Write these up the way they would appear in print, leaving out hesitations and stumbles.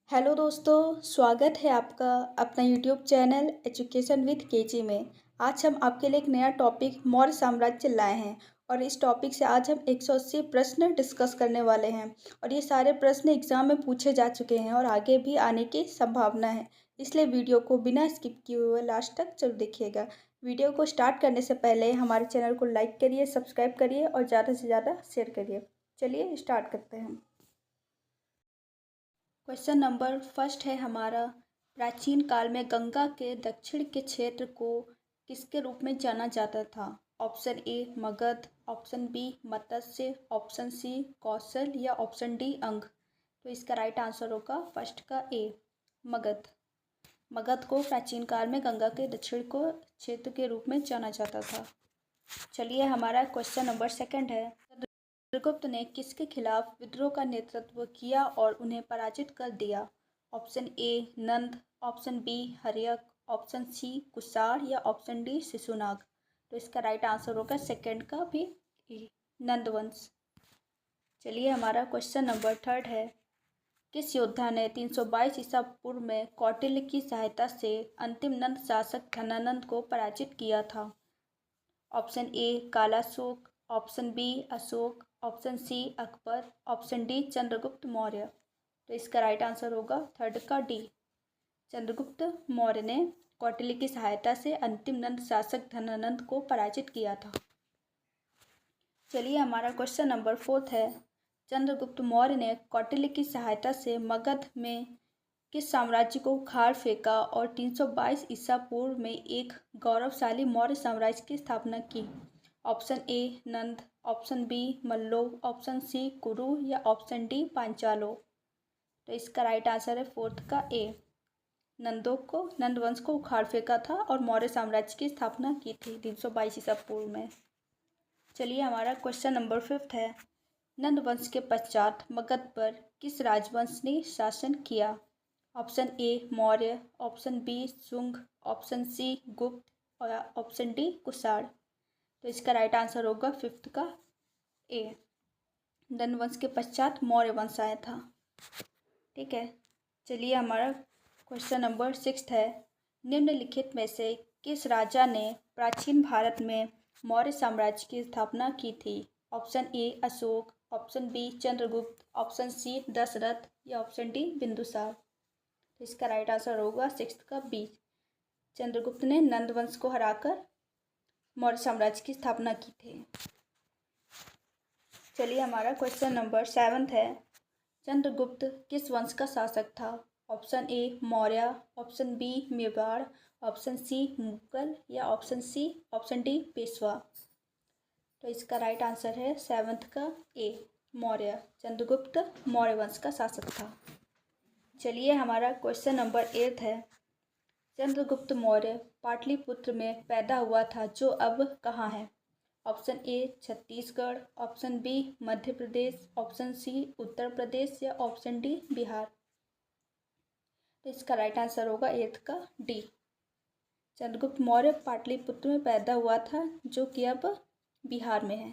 Hello दोस्तों, स्वागत है आपका अपना YouTube channel education with KG में। आज हम आपके लिए एक नया टॉपिक मौर्य साम्राज्य लाए हैं और इस टॉपिक से आज हम 180 प्रश्न डिस्कस करने वाले हैं और ये सारे प्रश्न एग्जाम में पूछे जा चुके हैं और आगे भी आने की संभावना है। इसलिए वीडियो को बिना स्किप किए हुए लास्ट तक जरूर देखिएगा। वीडियो को स्टार्ट करने से पहले हमारे चैनल को लाइक करिए, सब्सक्राइब करिए और ज़्यादा से ज़्यादा शेयर करिए। चलिए स्टार्ट करते हैं। क्वेश्चन नंबर फर्स्ट है हमारा, प्राचीन काल में गंगा के दक्षिण के क्षेत्र को किसके रूप में जाना जाता था? Option A Magadha, option B Matsya, option C Kaushal या ऑप्शन डी अंग। तो इसका राइट आंसर होगा फर्स्ट का ए मगध। मगध को प्राचीन काल में गंगा के दक्षिण को क्षेत्र के रूप में जाना जाता था। चलिए हमारा क्वेश्चन नंबर सेकंड है, चंद्रगुप्त ने किसके खिलाफ विद्रोह का नेतृत्व किया और उन्हें पराजित कर दिया? Option A Nanda, option B Haryanka, option C Kushan या ऑप्शन डी शिशुनाग। तो इसका राइट आंसर होगा सेकंड का भी ए नंदवंश। चलिए हमारा क्वेश्चन नंबर थर्ड है, किस योद्धा ने 322 ईसा पूर्व में कौटिल्य की सहायता से अंतिम नंद शासक धनानंद को पराजित किया था? Option A Kalashoka, option B Ashoka, option C Akbar, option D Chandragupta Maurya. तो इसका राइट आंसर होगा थर्ड का डी चंद्रगुप्त मौर्य ने कौटिल्य की सहायता से अंतिम नंद शासक धनानंद को पराजित किया था। चलिए हमारा क्वेश्चन नंबर फोर्थ है, चंद्रगुप्त मौर्य ने कौटिल्य की सहायता से मगध में किस साम्राज्य को उखाड़ फेंका और 322 ईसा पूर्व में एक गौरवशाली मौर्य साम्राज्य की स्थापना की? Option A Nanda, option B Malla, option C Kuru या ऑप्शन डी पांचालो। तो इसका राइट आंसर है फोर्थ का ए नंद वंश को उखाड़ फेंका था और मौर्य साम्राज्य की स्थापना की थी 322 ईसा पूर्व में। चलिए हमारा क्वेश्चन नंबर फिफ्थ है, नंद वंश के पश्चात मगध पर किस राजवंश ने शासन किया? Option A Maurya, option B Shunga, option C Gupta और ऑप्शन डी कुषाण। तो इसका राइट आंसर होगा फिफ्थ का ए नंद वंश के पश्चात मौर्य वंश आया था। ठीक है, चलिए हमारा क्वेश्चन नंबर सिक्स्थ है, निम्नलिखित में से किस राजा ने प्राचीन भारत में मौर्य साम्राज्य की स्थापना की थी? Option A Ashoka, option B Chandragupta, option C Dasharatha या ऑप्शन डी बिंदुसार। तो इसका राइट आंसर होगा सिक्स्थ का बी चंद्रगुप्त ने नंद वंश को हराकर मौर्य साम्राज्य की स्थापना की थी। चलिए हमारा क्वेश्चन नंबर सेवंथ है, चंद्रगुप्त किस वंश का शासक था? Option A Maurya, option B Mewar, option C Mughal या ऑप्शन डी पेशवा। तो इसका राइट आंसर है सेवंथ का ए मौर्य। चंद्रगुप्त मौर्य वंश का शासक था। चलिए हमारा क्वेश्चन नंबर एट है, चंद्रगुप्त मौर्य पाटलिपुत्र में पैदा हुआ था जो अब कहाँ है? Option A Chhattisgarh, option B Madhya Pradesh, option C Uttar Pradesh या ऑप्शन डी बिहार। तो इसका राइट आंसर होगा एट्थ का डी चंद्रगुप्त मौर्य पाटलिपुत्र में पैदा हुआ था जो कि अब बिहार में है।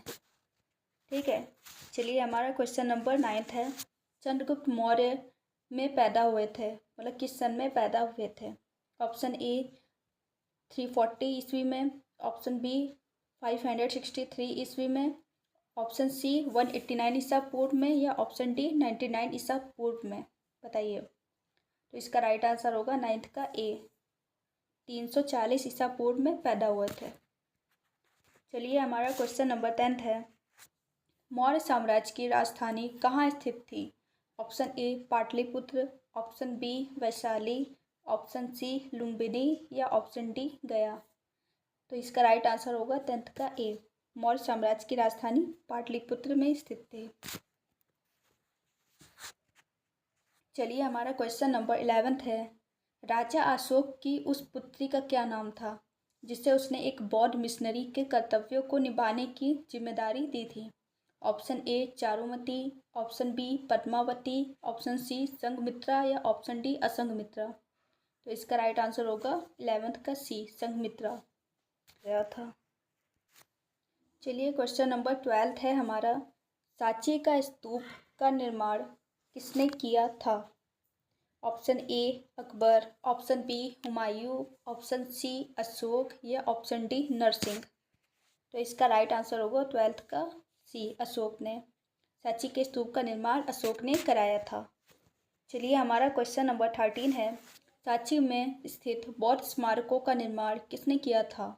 ठीक है, चलिए हमारा क्वेश्चन नंबर नाइन्थ है, चंद्रगुप्त मौर्य में पैदा हुए थे, मतलब किस सन में पैदा हुए थे? ऑप्शन ए 340 ईस्वी में, ऑप्शन बी 563 ईस्वी में, ऑप्शन सी 189 ईसा पूर्व में या ऑप्शन डी 99 ईसा पूर्व में। बताइए। तो इसका राइट आंसर होगा नाइन्थ का ए 340 ईसा पूर्व में पैदा हुए थे। चलिए हमारा क्वेश्चन नंबर 10th है, मौर्य साम्राज्य की राजधानी कहाँ स्थित थी? Option A Pataliputra, option B Vaishali, option C Lumbini या ऑप्शन डी गया। तो इसका राइट आंसर होगा 10th का ए मौर्य साम्राज्य की राजधानी पाटलिपुत्र में स्थित थी। चलिए हमारा क्वेश्चन नंबर 11th है, राजा अशोक की उस पुत्री का क्या नाम था जिसे उसने एक बौद्ध मिशनरी के कर्तव्यों को निभाने की जिम्मेदारी दी थी? Option A Charumati, option B Padmavati, option C Sanghamitra या ऑप्शन डी असंघमित्रा। तो इसका राइट आंसर होगा 11th का सी संघमित्रा गया था। चलिए क्वेश्चन नंबर 12 है हमारा, सांची का स्तूप का निर्माण किसने किया था? Option A Akbar, option B Humayun, option C Ashoka या ऑप्शन डी नरसिंह। तो इसका राइट आंसर होगा 12th का सी, अशोक ने। सांची के स्तूप का निर्माण अशोक ने कराया था। चलिए हमारा क्वेश्चन नंबर 13 है, सांची में स्थित बौद्ध स्मारकों का निर्माण किसने किया था?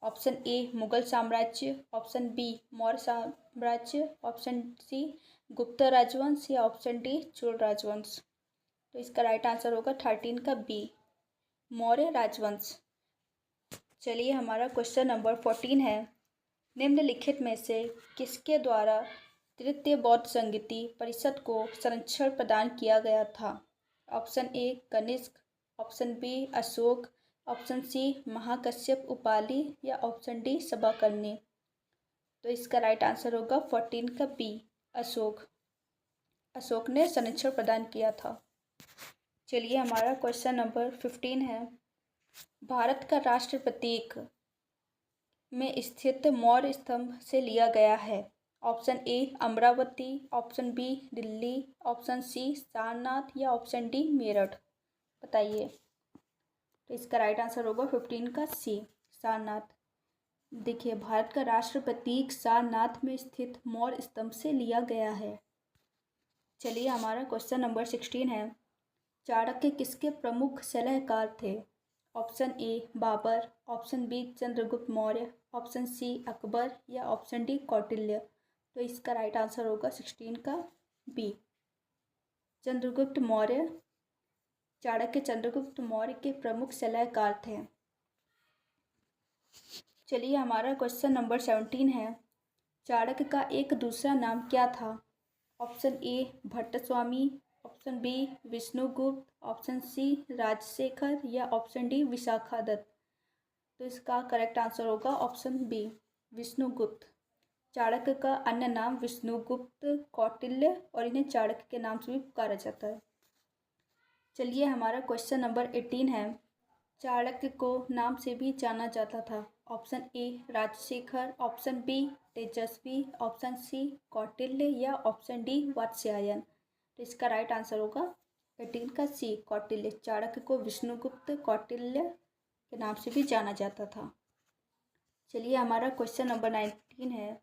ऑप्शन ए मुगल साम्राज्य, ऑप्शन बी मौर्य साम्राज्य, ऑप्शन सी गुप्त राजवंश या ऑप्शन डी चोल राजवंश। तो इसका राइट आंसर होगा 13 का बी, मौर्य राजवंश। चलिए हमारा क्वेश्चन नंबर 14 है, निम्नलिखित में से किसके द्वारा तृतीय बौद्ध संगीति परिषद को संरक्षण प्रदान किया गया था? Option A Kanishka, option B Ashoka, option C Mahakashyapa Upali या ऑप्शन डी सभाकर्णी। तो इसका राइट आंसर होगा 14 का बी, अशोक। अशोक ने संरक्षण प्रदान किया था। चलिए हमारा क्वेश्चन नंबर 15 है, भारत का राष्ट्र प्रतीक में स्थित मौर्य स्तंभ से लिया गया है। Option A Amaravati, option B Delhi, option C Sarnath या ऑप्शन डी मेरठ। बताइए। तो इसका राइट आंसर होगा 15 का सी, सारनाथ। देखिए, भारत का राष्ट्र प्रतीक सारनाथ में स्थित मौर्य स्तंभ से लिया गया है। चलिए हमारा क्वेश्चन नंबर 16 है, चाणक्य किसके प्रमुख सलाहकार थे? Option A Babur, option B Chandragupta Maurya, option C Akbar या ऑप्शन डी कौटिल्य। तो इसका राइट आंसर होगा 16 का बी, चंद्रगुप्त मौर्य। चाणक्य चंद्रगुप्त मौर्य के प्रमुख सलाहकार थे। चलिए हमारा क्वेश्चन नंबर 17 है, चाणक्य का एक दूसरा नाम क्या था? Option A Bhattaswami, option B Vishnugupta, option C Rajashekhar या ऑप्शन डी विशाखादत्त। तो इसका करेक्ट आंसर होगा ऑप्शन बी, विष्णुगुप्त। चाणक्य का अन्य नाम विष्णुगुप्त, कौटिल्य और इन्हें चाणक्य के नाम से भी पुकारा जाता है। चलिए हमारा क्वेश्चन नंबर 18 है, चाणक्य को नाम से भी जाना जाता था। Option A Rajashekhar, option B Tejasvi, option C Kautilya या ऑप्शन डी वात्स्यायन। तो इसका राइट आंसर होगा 18 का सी, कौटिल्य। चाणक्य को विष्णुगुप्त, कौटिल्य के नाम से भी जाना जाता था। चलिए हमारा क्वेश्चन नंबर 19 है,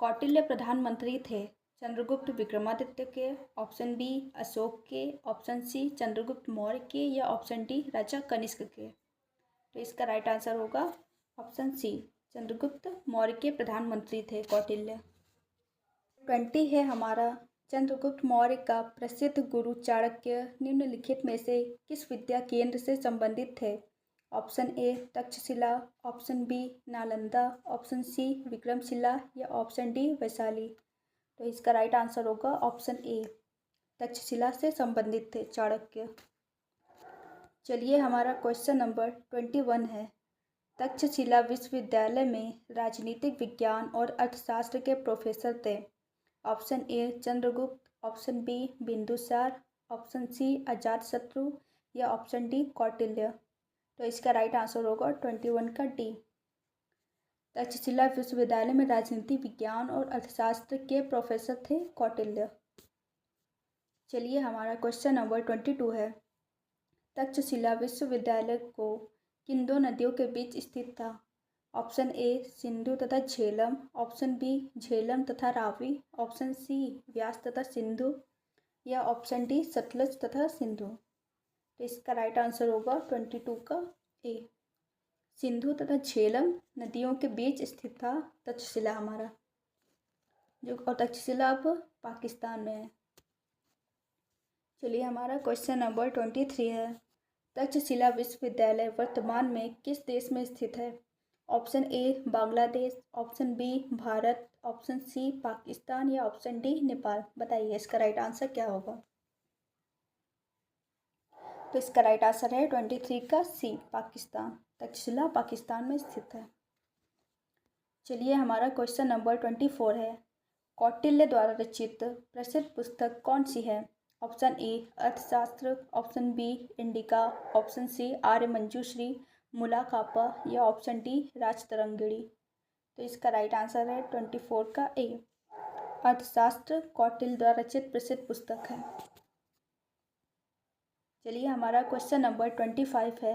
कौटिल्य प्रधानमंत्री थे चंद्रगुप्त विक्रमादित्य के, ऑप्शन बी अशोक के, ऑप्शन सी चंद्रगुप्त मौर्य के या ऑप्शन डी राजा कनिष्क के। तो इसका राइट आंसर होगा ऑप्शन सी, चंद्रगुप्त मौर्य के प्रधानमंत्री थे कौटिल्य। 20 है हमारा, चंद्रगुप्त मौर्य का प्रसिद्ध गुरु चाणक्य निम्नलिखित में से किस विद्या केंद्र से संबंधित थे? Option A Takshashila, option B Nalanda, option C Vikramashila या ऑप्शन डी वैशाली। तो इसका राइट आंसर होगा ऑप्शन ए, तक्षशिला से संबंधित थे चाणक्य। चलिए हमारा क्वेश्चन नंबर 21 है, तक्षशिला विश्वविद्यालय में राजनीतिक विज्ञान और अर्थशास्त्र के प्रोफेसर थे। Option A Chandragupta, option B Bindusara, option C Ajatashatru या ऑप्शन डी कौटिल्य। तो इसका राइट आंसर होगा 21 का डी, तक्षशिला विश्वविद्यालय में राजनीति विज्ञान और अर्थशास्त्र के प्रोफेसर थे कौटिल्य। चलिए हमारा क्वेश्चन नंबर 22 है, तक्षशिला विश्वविद्यालय को किन दो नदियों के बीच स्थित था? ऑप्शन ए सिंधु तथा झेलम, ऑप्शन बी झेलम तथा रावी, ऑप्शन सी व्यास तथा सिंधु या ऑप्शन डी सतलज तथा सिंधु। तो इसका राइट आंसर होगा 22 का ए, सिंधु तथा झेलम नदियों के बीच स्थित था तक्षशिला हमारा, जो और तक्षशिला अब पाकिस्तान में है। चलिए हमारा क्वेश्चन नंबर 23 है, तक्षशिला विश्वविद्यालय वर्तमान में किस देश में स्थित है? Option A Bangladesh, option B Bharat, option C Pakistan या ऑप्शन डी नेपाल। बताइए इसका राइट आंसर क्या होगा? तो इसका राइट आंसर है 23 का सी, पाकिस्तान। तक्षशिला पाकिस्तान में स्थित है। चलिए हमारा क्वेश्चन नंबर 24 है, कौटिल्य द्वारा रचित प्रसिद्ध पुस्तक कौन सी है? Option A Arthashastra, option B Indica, option C Aryamanjushri, Mulakalpa या ऑप्शन डी राजतरंगिणी। तो इसका राइट आंसर है 24 का ए, अर्थशास्त्र कौटिल्य द्वारा रचित प्रसिद्ध पुस्तक है। चलिए हमारा क्वेश्चन नंबर 25 है,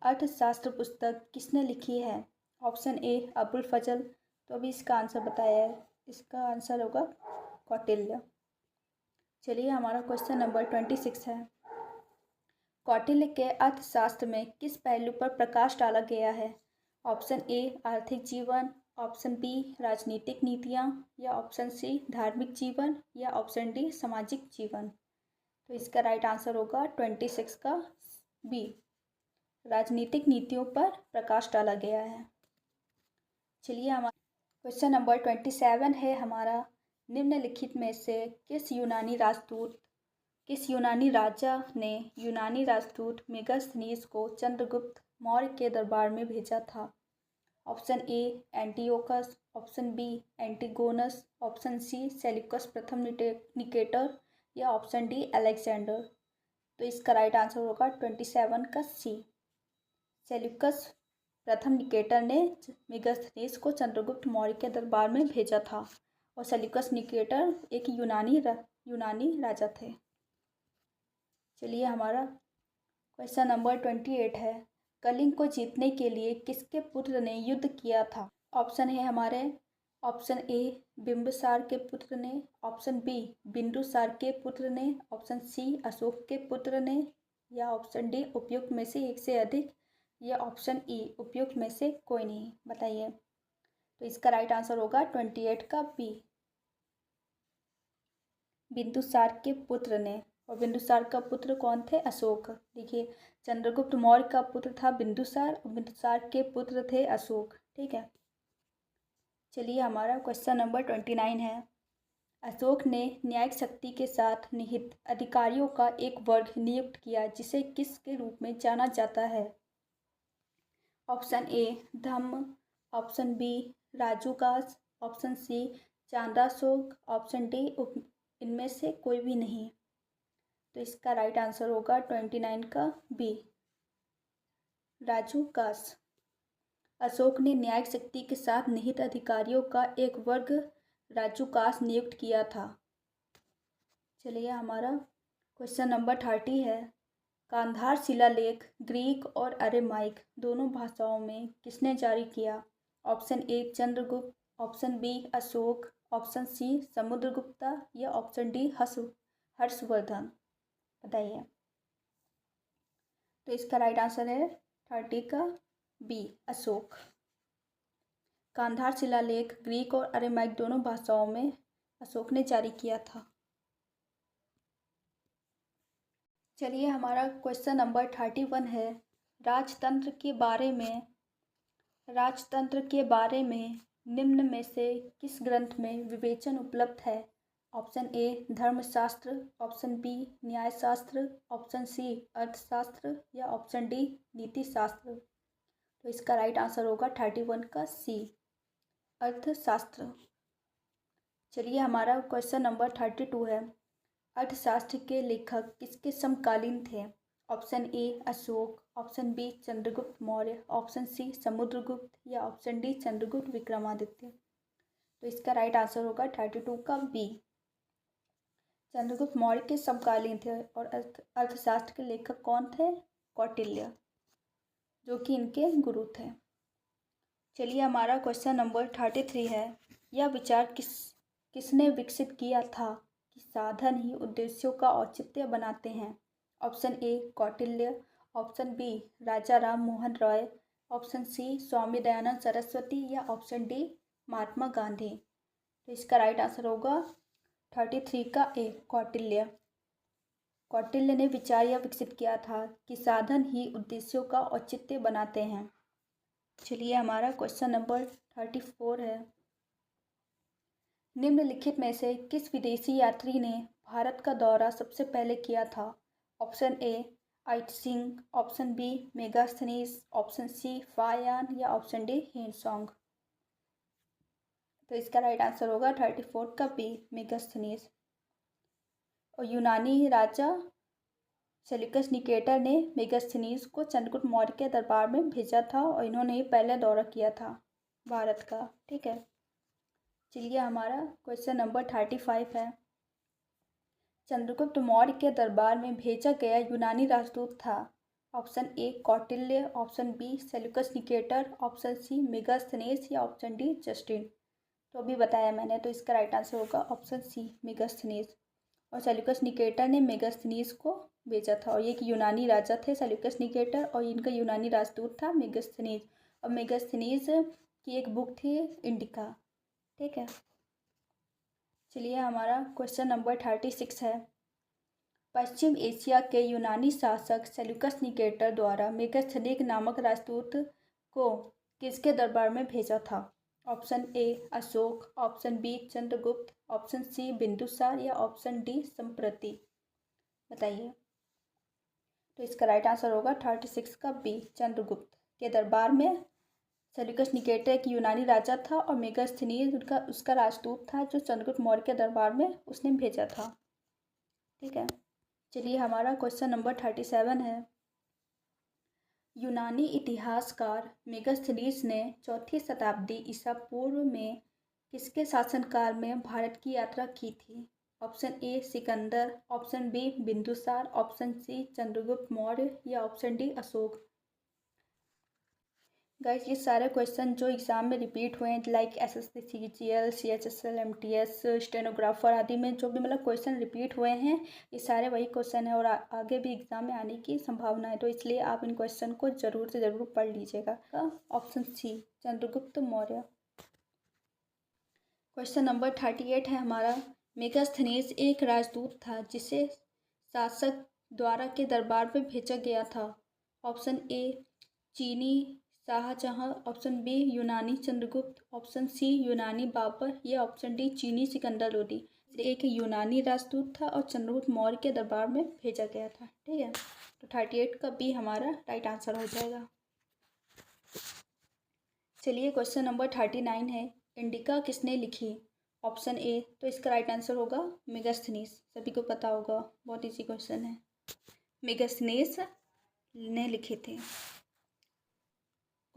अर्थशास्त्र पुस्तक किसने लिखी है? ऑप्शन ए अबुल फजल। तो अभी इसका आंसर बताया है, इसका आंसर होगा कौटिल्य। चलिए हमारा क्वेश्चन नंबर 26 है, कौटिल्य के अर्थशास्त्र में किस पहलू पर प्रकाश डाला गया है? ऑप्शन ए आर्थिक जीवन, ऑप्शन बी राजनीतिक नीतियाँ, या ऑप्शन सी धार्मिक जीवन, या ऑप्शन डी सामाजिक जीवन। तो इसका राइट आंसर होगा 26 का बी, राजनीतिक नीतियों पर प्रकाश डाला गया है। चलिए हमारा क्वेश्चन नंबर 27 है हमारा, निम्नलिखित में से किस यूनानी राजा ने यूनानी राजदूत मेगास्थनीज को चंद्रगुप्त मौर्य के दरबार में भेजा था? Option A Antiochus, option B Antigonus, option C Seleucus प्रथम निकेटर, या ऑप्शन डी अलेक्जेंडर। तो इसका राइट आंसर होगा 27 का सी, सेल्यूकस प्रथम निकेटर ने मेगास्थनीज को चंद्रगुप्त मौर्य के दरबार में भेजा था, और सेल्यूकस निकेटर एक यूनानी राजा थे। चलिए हमारा क्वेश्चन नंबर 28 है, कलिंग को जीतने के लिए किसके पुत्र ने युद्ध किया था? ऑप्शन है हमारे, ऑप्शन ए बिंबिसार के पुत्र ने, ऑप्शन बी बिंदुसार के पुत्र ने, ऑप्शन सी अशोक के पुत्र ने, या ऑप्शन डी उपयुक्त में से एक से अधिक, या ऑप्शन ई उपयुक्त में से कोई नहीं। बताइए। तो इसका राइट आंसर होगा 28 का बी, बिंदुसार के पुत्र ने। और बिंदुसार का पुत्र कौन थे? अशोक। देखिए, चंद्रगुप्त मौर्य का पुत्र था बिंदुसार और बिंदुसार के पुत्र थे अशोक। ठीक है। चलिए हमारा क्वेश्चन नंबर 29 है, अशोक ने न्यायिक शक्ति के साथ निहित अधिकारियों का एक वर्ग नियुक्त किया जिसे किसके रूप में जाना जाता है? Option A Dhamma, option B Rajukas, option C Chandashoka, option D इनमें से कोई भी नहीं। तो इसका राइट आंसर होगा 29 का बी, राजूकास। अशोक ने न्यायिक शक्ति के साथ निहित अधिकारियों का एक वर्ग राजूकास नियुक्त किया था। चलिए हमारा क्वेश्चन नंबर 30 है, कांधार शिलालेख ग्रीक और अरेमाइक दोनों भाषाओं में किसने जारी किया? Option A Chandragupta, option B Ashoka, option C Samudragupta, या ऑप्शन डी हर्षवर्धन। बताइए। तो इसका राइट आंसर है 30 का बी, अशोक। कांधार शिलालेख ग्रीक और अरेमाइक दोनों भाषाओं में अशोक ने जारी किया था। चलिए हमारा क्वेश्चन नंबर 31 है, राजतंत्र के बारे में निम्न में से किस ग्रंथ में विवेचन उपलब्ध है? ऑप्शन ए धर्मशास्त्र, ऑप्शन बी न्यायशास्त्र, ऑप्शन सी अर्थशास्त्र, या ऑप्शन डी नीतिशास्त्र। तो इसका राइट आंसर होगा 31 का सी, अर्थशास्त्र। चलिए हमारा क्वेश्चन नंबर 32 है, अर्थशास्त्र के लेखक किसके समकालीन थे? Option A Ashoka, option B Chandragupta Maurya, option C Samudragupta, या ऑप्शन डी चंद्रगुप्त विक्रमादित्य। तो इसका राइट आंसर होगा 32 का बी, चंद्रगुप्त मौर्य के समकालीन थे। और अर्थशास्त्र के लेखक कौन थे? कौटिल्य, जो कि इनके गुरु थे। चलिए हमारा क्वेश्चन नंबर 33 है, यह विचार किसने विकसित किया था कि साधन ही उद्देश्यों का औचित्य बनाते हैं? Option A Kautilya, option B Raja Ram Mohan Roy, option C Swami Dayanand Saraswati, या ऑप्शन डी महात्मा गांधी। तो इसका राइट आंसर होगा 33 का ए, कौटिल्य। कौटिल्य ने विचार यह विकसित किया था कि साधन ही उद्देश्यों का औचित्य बनाते हैं। चलिए हमारा क्वेश्चन नंबर 34 है, निम्नलिखित में से किस विदेशी यात्री ने भारत का दौरा सबसे पहले किया था? Option A Itsing, option B Megasthenes, option C Fahien, या ऑप्शन डी हिंसोंग। तो इसका राइट आंसर होगा 34 का बी, मेगास्थनीज। और यूनानी राजा सेल्यूकस निकेटर ने मेगास्थनीज को चंद्रगुप्त मौर्य के दरबार में भेजा था, और इन्होंने ही पहले दौरा किया था भारत का। ठीक है। चलिए हमारा क्वेश्चन नंबर 35 है, चंद्रगुप्त मौर्य के दरबार में भेजा गया यूनानी राजदूत था? Option A Kautilya, option B Seleucus Nicator, option C Megasthenes या ऑप्शन डी जस्टिन। तो अभी बताया मैंने, तो इसका राइट आंसर होगा ऑप्शन सी मेगास्थनीज। और सेल्यूकस निकेटर ने मेगास्थनीज को भेजा था, और ये एक यूनानी राजा थे सेल्यूकस निकेटर, और इनका यूनानी राजदूत था मेगास्थनीज। और मेगास्थनीज की एक बुक थी इंडिका। ठीक है, चलिए हमारा क्वेश्चन नंबर 36 है। पश्चिम एशिया के यूनानी शासक सेल्यूकस निकेटर द्वारा मेगास्थनीज नामक राजदूत को किसके दरबार में भेजा था? Option A Ashoka, option B Chandragupta, option C Bindusara या ऑप्शन डी संप्रति। बताइए। तो इसका राइट आंसर होगा 36 का बी, चंद्रगुप्त के दरबार में। सेल्यूकस निकेटर एक यूनानी राजा था और मेगास्थनीज उसका राजदूत था, जो चंद्रगुप्त मौर्य के दरबार में उसने भेजा था। ठीक है, चलिए हमारा क्वेश्चन नंबर 37 है। यूनानी इतिहासकार मेगास्थनीज ने 4वीं शताब्दी ईसा पूर्व में किसके शासनकाल में भारत की यात्रा की थी? Option A Sikandar, option B Bindusara, option C Chandragupta Maurya या ऑप्शन डी अशोक। गाइस, ये सारे क्वेश्चन जो एग्ज़ाम में रिपीट हुए हैं, like SSC CGL, CHSL, MTS, stenographer आदि में जो भी मतलब क्वेश्चन रिपीट हुए हैं, ये सारे वही क्वेश्चन हैं और आगे भी एग्ज़ाम में आने की संभावना है। तो इसलिए आप इन क्वेश्चन को ज़रूर से ज़रूर पढ़ लीजिएगा। Option C Chandragupta Maurya. Question number 38 है हमारा। मेगास्थनीज एक राजदूत था जिसे शासक द्वारा के दरबार में भेजा गया था। ऑप्शन ए चीनी शाहजहां, ऑप्शन बी यूनानी चंद्रगुप्त, ऑप्शन सी यूनानी बाबर या ऑप्शन डी चीनी सिकंदर लोदी। एक यूनानी राजदूत था और चंद्रगुप्त मौर्य के दरबार में भेजा गया था। ठीक है, तो 38 का बी हमारा राइट आंसर हो जाएगा। चलिए क्वेश्चन नंबर 39 है। इंडिका किसने लिखी? ऑप्शन ए, तो इसका राइट आंसर होगा मेगास्थनीज। सभी को पता होगा, बहुत इजी क्वेश्चन है। मेगास्थनीज ने लिखे थे।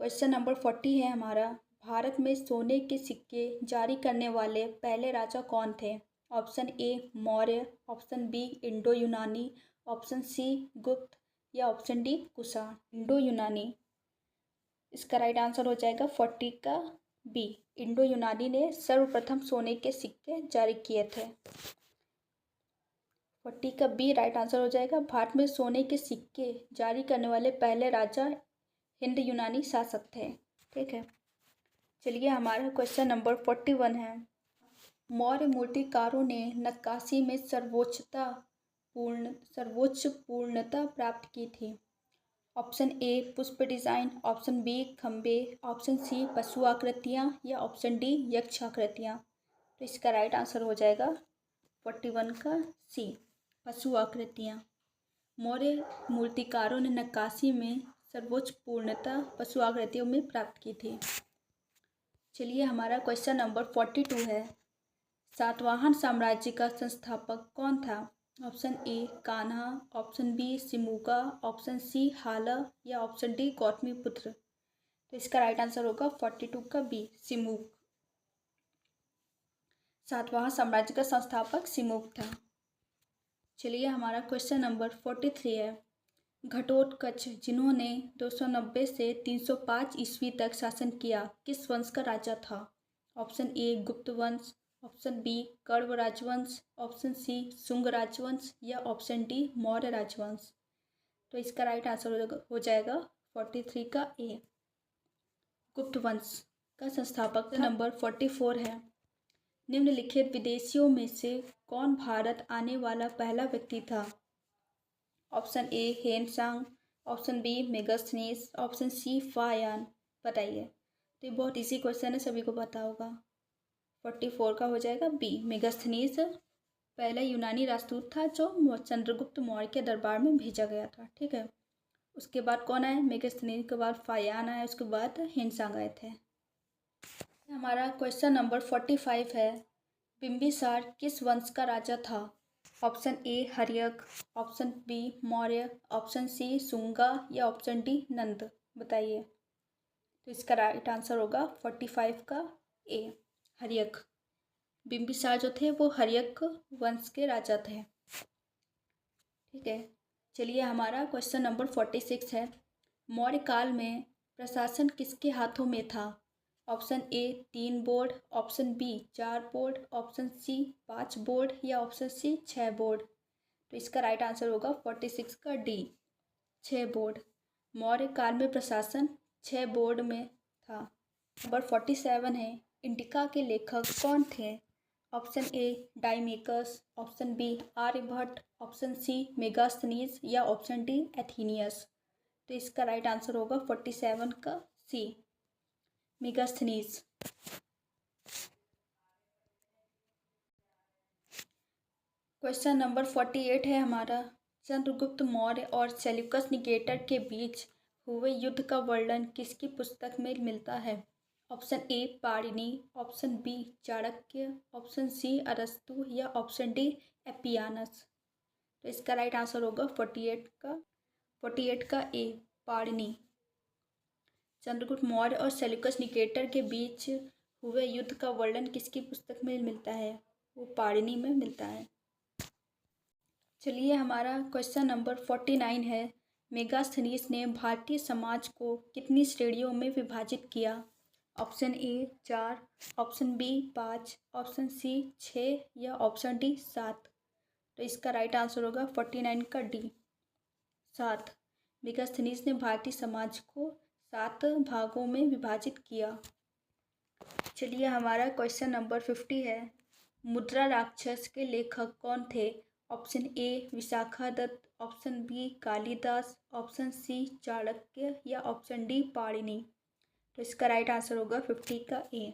क्वेश्चन नंबर 40 है हमारा। भारत में सोने के सिक्के जारी करने वाले पहले राजा कौन थे? Option A Maurya, option B Indo यूनानी, ऑप्शन सी गुप्त या ऑप्शन डी कुषाण। इंडो यूनानी, इसका राइट आंसर हो जाएगा 40 का बी। इंडो यूनानी ने सर्वप्रथम सोने के सिक्के जारी किए थे। 40 का बी राइट आंसर हो जाएगा। भारत में सोने के सिक्के जारी करने वाले पहले राजा हिंद यूनानी शासक थे। ठीक है, चलिए हमारा क्वेश्चन नंबर 41 है। मौर्य मूर्तिकारों ने नक्काशी में सर्वोच्च पूर्णता प्राप्त की थी। ऑप्शन ए पुष्प डिज़ाइन, ऑप्शन बी खंबे, ऑप्शन सी पशु आकृतियाँ या ऑप्शन डी यक्ष आकृतियाँ। तो इसका राइट आंसर हो जाएगा 41 का सी, पशु आकृतियाँ। मौर्य मूर्तिकारों ने नक्काशी में सर्वोच्च पूर्णता पशु आकृतियों में प्राप्त की थी। चलिए हमारा क्वेश्चन नंबर 42 है। सातवाहन साम्राज्य का संस्थापक कौन था? Option A Kanha, option B Simuka, option C Hala या ऑप्शन डी गौतमीपुत्र। तो इसका राइट आंसर होगा 42 का बी, सिमुक। सातवाहन साम्राज्य का संस्थापक सिमुक था। चलिए हमारा क्वेश्चन नंबर 43 है। घटोत्कच, जिन्होंने 290 से 305 ईस्वी तक शासन किया, किस वंश का राजा था? ऑप्शन ए गुप्त वंश, ऑप्शन बी कण्व राजवंश, ऑप्शन सी शुंग राजवंश या ऑप्शन डी मौर्य राजवंश। तो इसका राइट आंसर हो जाएगा 43 का ए, गुप्त वंश का संस्थापक था। नंबर 44 है। निम्नलिखित विदेशियों में से कौन भारत आने वाला पहला व्यक्ति था? Option A Hiuen Tsang, option B Megasthenes, option C Fa Hien. बताइए। तो ये बहुत इजी क्वेश्चन है, सभी को पता होगा। 44 का हो जाएगा बी, मेगास्थनीज पहला यूनानी राजदूत था जो चंद्रगुप्त मौर्य के दरबार में भेजा गया था। ठीक है, उसके बाद कौन आए? मेगास्थनीज के बाद फायान आए, उसके बाद हेनसांग आए थे। हमारा क्वेश्चन नंबर 45 है। बिंबिसार किस वंश का राजा था? Option A Haryanka, option B Maurya, option C Shunga या ऑप्शन डी नंद। बताइए। तो इसका राइट आंसर होगा 45 का ए, हर्यक। बिंबिसार जो थे वो हर्यक वंश के राजा थे। ठीक है। चलिए हमारा क्वेश्चन नंबर 46 है, मौर्य काल में प्रशासन किसके हाथों में था? Option A 3 board, option B 4 board, option C 5 board या ऑप्शन सी 6 बोर्ड। तो इसका राइट आंसर होगा 46 का डी, 6 बोर्ड। मौर्य काल में प्रशासन 6 बोर्ड में था। नंबर 47 है, इंडिका के लेखक कौन थे? Option A Daimachus, option B Aryabhata, option C Megasthenes या ऑप्शन डी एथीनियस। तो इसका राइट आंसर होगा 47 का सी, मेगास्थनीज। क्वेश्चन नंबर 48 है हमारा, चंद्रगुप्त मौर्य और सेल्यूकस निकेटर के बीच हुए युद्ध का वर्णन किसकी पुस्तक में मिलता है? Option A Panini, option B Chanakya, option C अरस्तु या ऑप्शन डी एपियानस। तो इसका राइट आंसर होगा 48 का ए पाणिनि। चंद्रगुप्त मौर्य और सेल्यूकस निकेटर के बीच हुए युद्ध का वर्णन किसकी पुस्तक में मिलता है? वो पाणिनि में मिलता है। चलिए हमारा क्वेश्चन नंबर 49 है, मेगास्थनीज ने भारतीय समाज को कितनी श्रेणियों में विभाजित किया? Option A 4, option B 5, option C 6 या ऑप्शन डी 7। तो इसका राइट आंसर होगा 49 का डी, 7। मेगास्थनीज ने भारतीय समाज को 7 भागों में विभाजित किया। चलिए हमारा क्वेश्चन नंबर 50 है, मुद्रा राक्षस के लेखक कौन थे? Option A Vishakhadatta, option B Kalidas, option C Chanakya या ऑप्शन डी पाणिनि। तो इसका राइट आंसर होगा 50 का ए,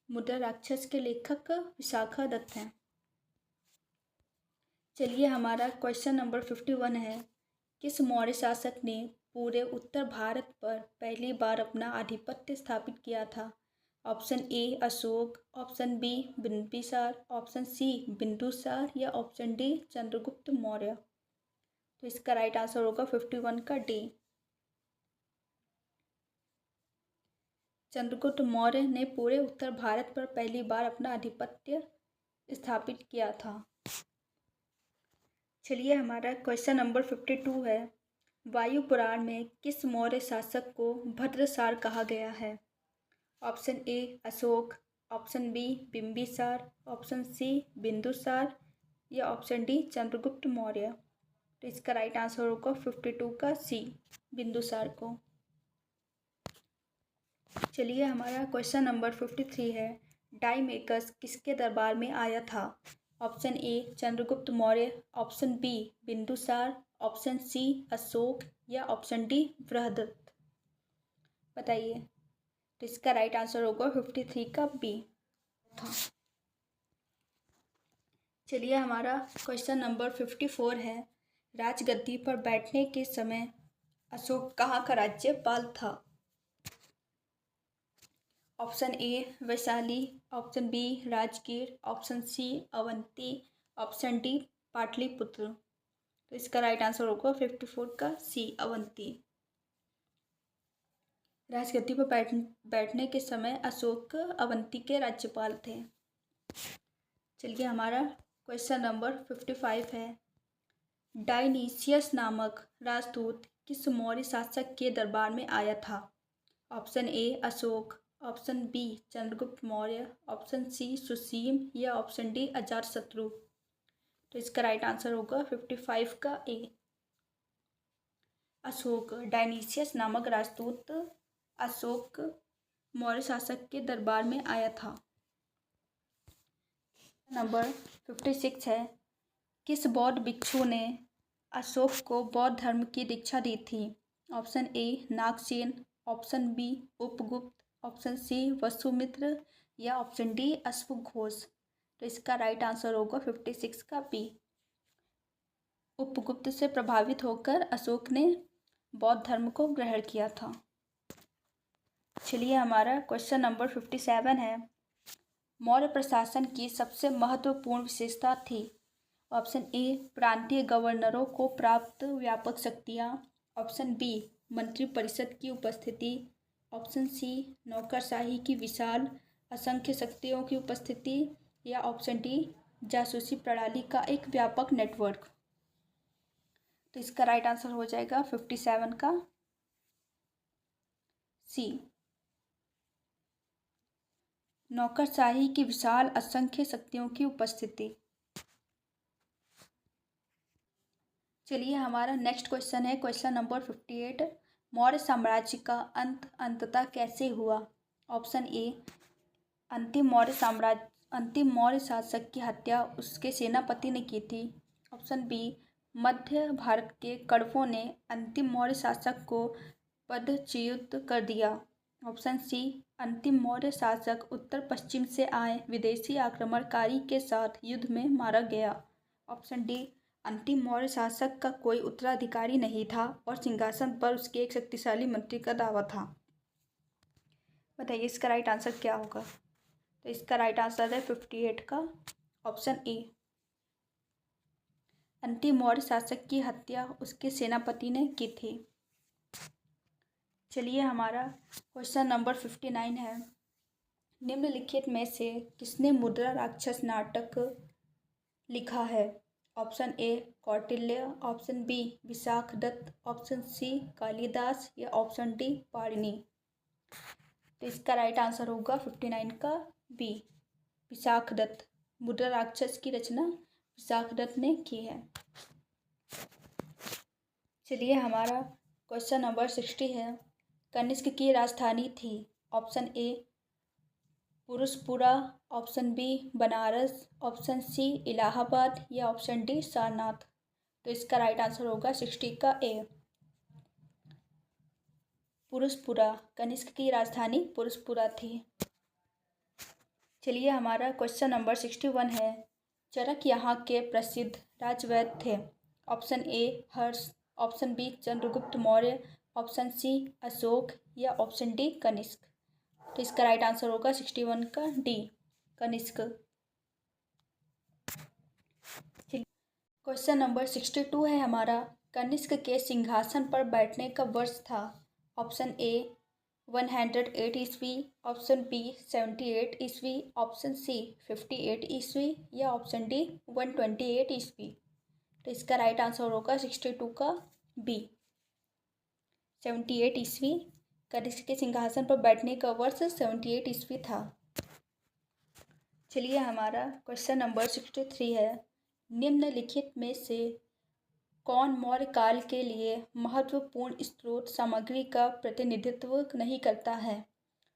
मुद्रा राक्षस के लेखक विशाखादत्त हैं। चलिए हमारा क्वेश्चन नंबर 51 है, किस मौर्य शासक ने पूरे उत्तर भारत पर पहली बार अपना आधिपत्य स्थापित किया था? Option A Ashoka, option B Bimbisara, option C Bindusara या ऑप्शन डी चंद्रगुप्त मौर्य। तो इसका राइट आंसर होगा 51 का डी, चंद्रगुप्त मौर्य ने पूरे उत्तर भारत पर पहली बार अपना आधिपत्य स्थापित किया था। चलिए हमारा क्वेश्चन नंबर 52 है, वायु पुराण में किस मौर्य शासक को भद्रसार कहा गया है? Option A Ashoka, option B Bimbisara, option C Bindusara या ऑप्शन डी चंद्रगुप्त मौर्य। तो इसका राइट आंसर होगा 52 का सी, बिंदुसार को। चलिए हमारा क्वेश्चन नंबर 53 है, डाइमेकस किसके दरबार में आया था? Option A Chandragupta Maurya, option B Bindusara, option C Ashoka या ऑप्शन डी बृहदत्त। बताइए। तो इसका राइट आंसर होगा 53 का बी था। चलिए हमारा क्वेश्चन नंबर 54 है, राजगद्दी पर बैठने के समय अशोक कहाँ का राज्यपाल था? Option A Vaishali, option B Rajgir, option C Avanti, option D Pataliputra. तो इसका राइट आंसर होगा 54 का सी अवंती। राजगद्दी पर बैठने के समय अशोक अवंती के राज्यपाल थे। चलिए हमारा क्वेश्चन नंबर 55 है, डायनीसियस नामक राजदूत किस मौर्य शासक के दरबार में आया था? Option A Ashoka, option B Chandragupta Maurya, option C Susima या ऑप्शन डी अजातशत्रु। तो इसका राइट आंसर होगा 55 का ए, अशोक। डायनीसियस नामक राजदूत अशोक मौर्य शासक के दरबार में आया था। नंबर 56 है, किस बौद्ध भिक्षु ने अशोक को बौद्ध धर्म की दीक्षा दी थी? Option A Nagasena, option B Upagupta, option C Vasumitra या ऑप्शन डी अश्वघोष। तो इसका राइट आंसर होगा 56 का बी, उपगुप्त से प्रभावित होकर अशोक ने बौद्ध धर्म को ग्रहण किया था। चलिए हमारा क्वेश्चन नंबर 57 है, मौर्य प्रशासन की सबसे महत्वपूर्ण विशेषता थी? ऑप्शन ए प्रांतीय गवर्नरों को प्राप्त व्यापक शक्तियाँ, ऑप्शन बी मंत्रिपरिषद की उपस्थिति, ऑप्शन सी नौकरशाही की विशाल असंख्य शक्तियों की उपस्थिति या ऑप्शन डी जासूसी प्रणाली का एक व्यापक नेटवर्क। तो इसका राइट आंसर हो जाएगा 57 का सी। नौकरशाही की विशाल असंख्य शक्तियों की उपस्थिति। चलिए हमारा नेक्स्ट क्वेश्चन है क्वेश्चन नंबर 58। मौर्य साम्राज्य का अंत अंततः कैसे हुआ? ऑप्शन ए, अंतिम मौर्य शासक की हत्या उसके सेनापति ने की थी। ऑप्शन बी, मध्य भारत के कण्वों ने अंतिम मौर्य शासक को पदच्युत कर दिया। ऑप्शन सी, अंतिम मौर्य शासक उत्तर पश्चिम से आए विदेशी आक्रमणकारी के साथ युद्ध में मारा गया। ऑप्शन डी, अंतिम मौर्य शासक का कोई उत्तराधिकारी नहीं था और सिंहासन पर उसके एक शक्तिशाली मंत्री का दावा था। बताइए इसका राइट आंसर क्या होगा? तो इसका राइट आंसर है 58 का ऑप्शन ए, अंतिम मौर्य शासक की हत्या उसके सेनापति ने की थी। चलिए हमारा क्वेश्चन नंबर 59 है। निम्नलिखित में से किसने मुद्रा राक्षस नाटक लिखा है? Option A, Kautilya. Option B, Vishakhadatta. Option C, Kalidasa. या ऑप्शन डी, पाणिनि। तो इसका राइट आंसर होगा 59 का बी, विशाख दत्त। मुद्रा राक्षस की रचना विशाख दत्त ने की है। चलिए हमारा क्वेश्चन नंबर 60 है। कनिष्क की राजधानी थी। Option A, Purushapura. Option B, Banaras. Option C, Allahabad. या ऑप्शन डी, सारनाथ। तो इसका राइट आंसर होगा 60 का ए, पुरुषपुरा। कनिष्क की राजधानी पुरुषपुरा थी। चलिए हमारा क्वेश्चन नंबर 61 है। चरक यहाँ के प्रसिद्ध राजवैद्य थे। Option A, Harsha. Option B, Chandragupta Maurya. Option C, Ashoka. या ऑप्शन डी, कनिष्क। तो इसका राइट आंसर होगा 61 का डी, कनिष्क। क्वेश्चन नंबर 62 है हमारा। कनिष्क के सिंहासन पर बैठने का वर्ष था। ऑप्शन ए, 108 ईस्वी। ऑप्शन बी, 78 ईस्वी। ऑप्शन सी, 58 ईस्वी। या ऑप्शन डी, 128 ईस्वी। तो इसका राइट आंसर होगा 62 का बी, 78 ईस्वी। कनिष्क के सिंहासन पर बैठने का वर्ष 78 ईस्वी था। चलिए हमारा क्वेश्चन नंबर 63 है। निम्नलिखित में से कौन मौर्य काल के लिए महत्वपूर्ण स्रोत सामग्री का प्रतिनिधित्व नहीं करता है?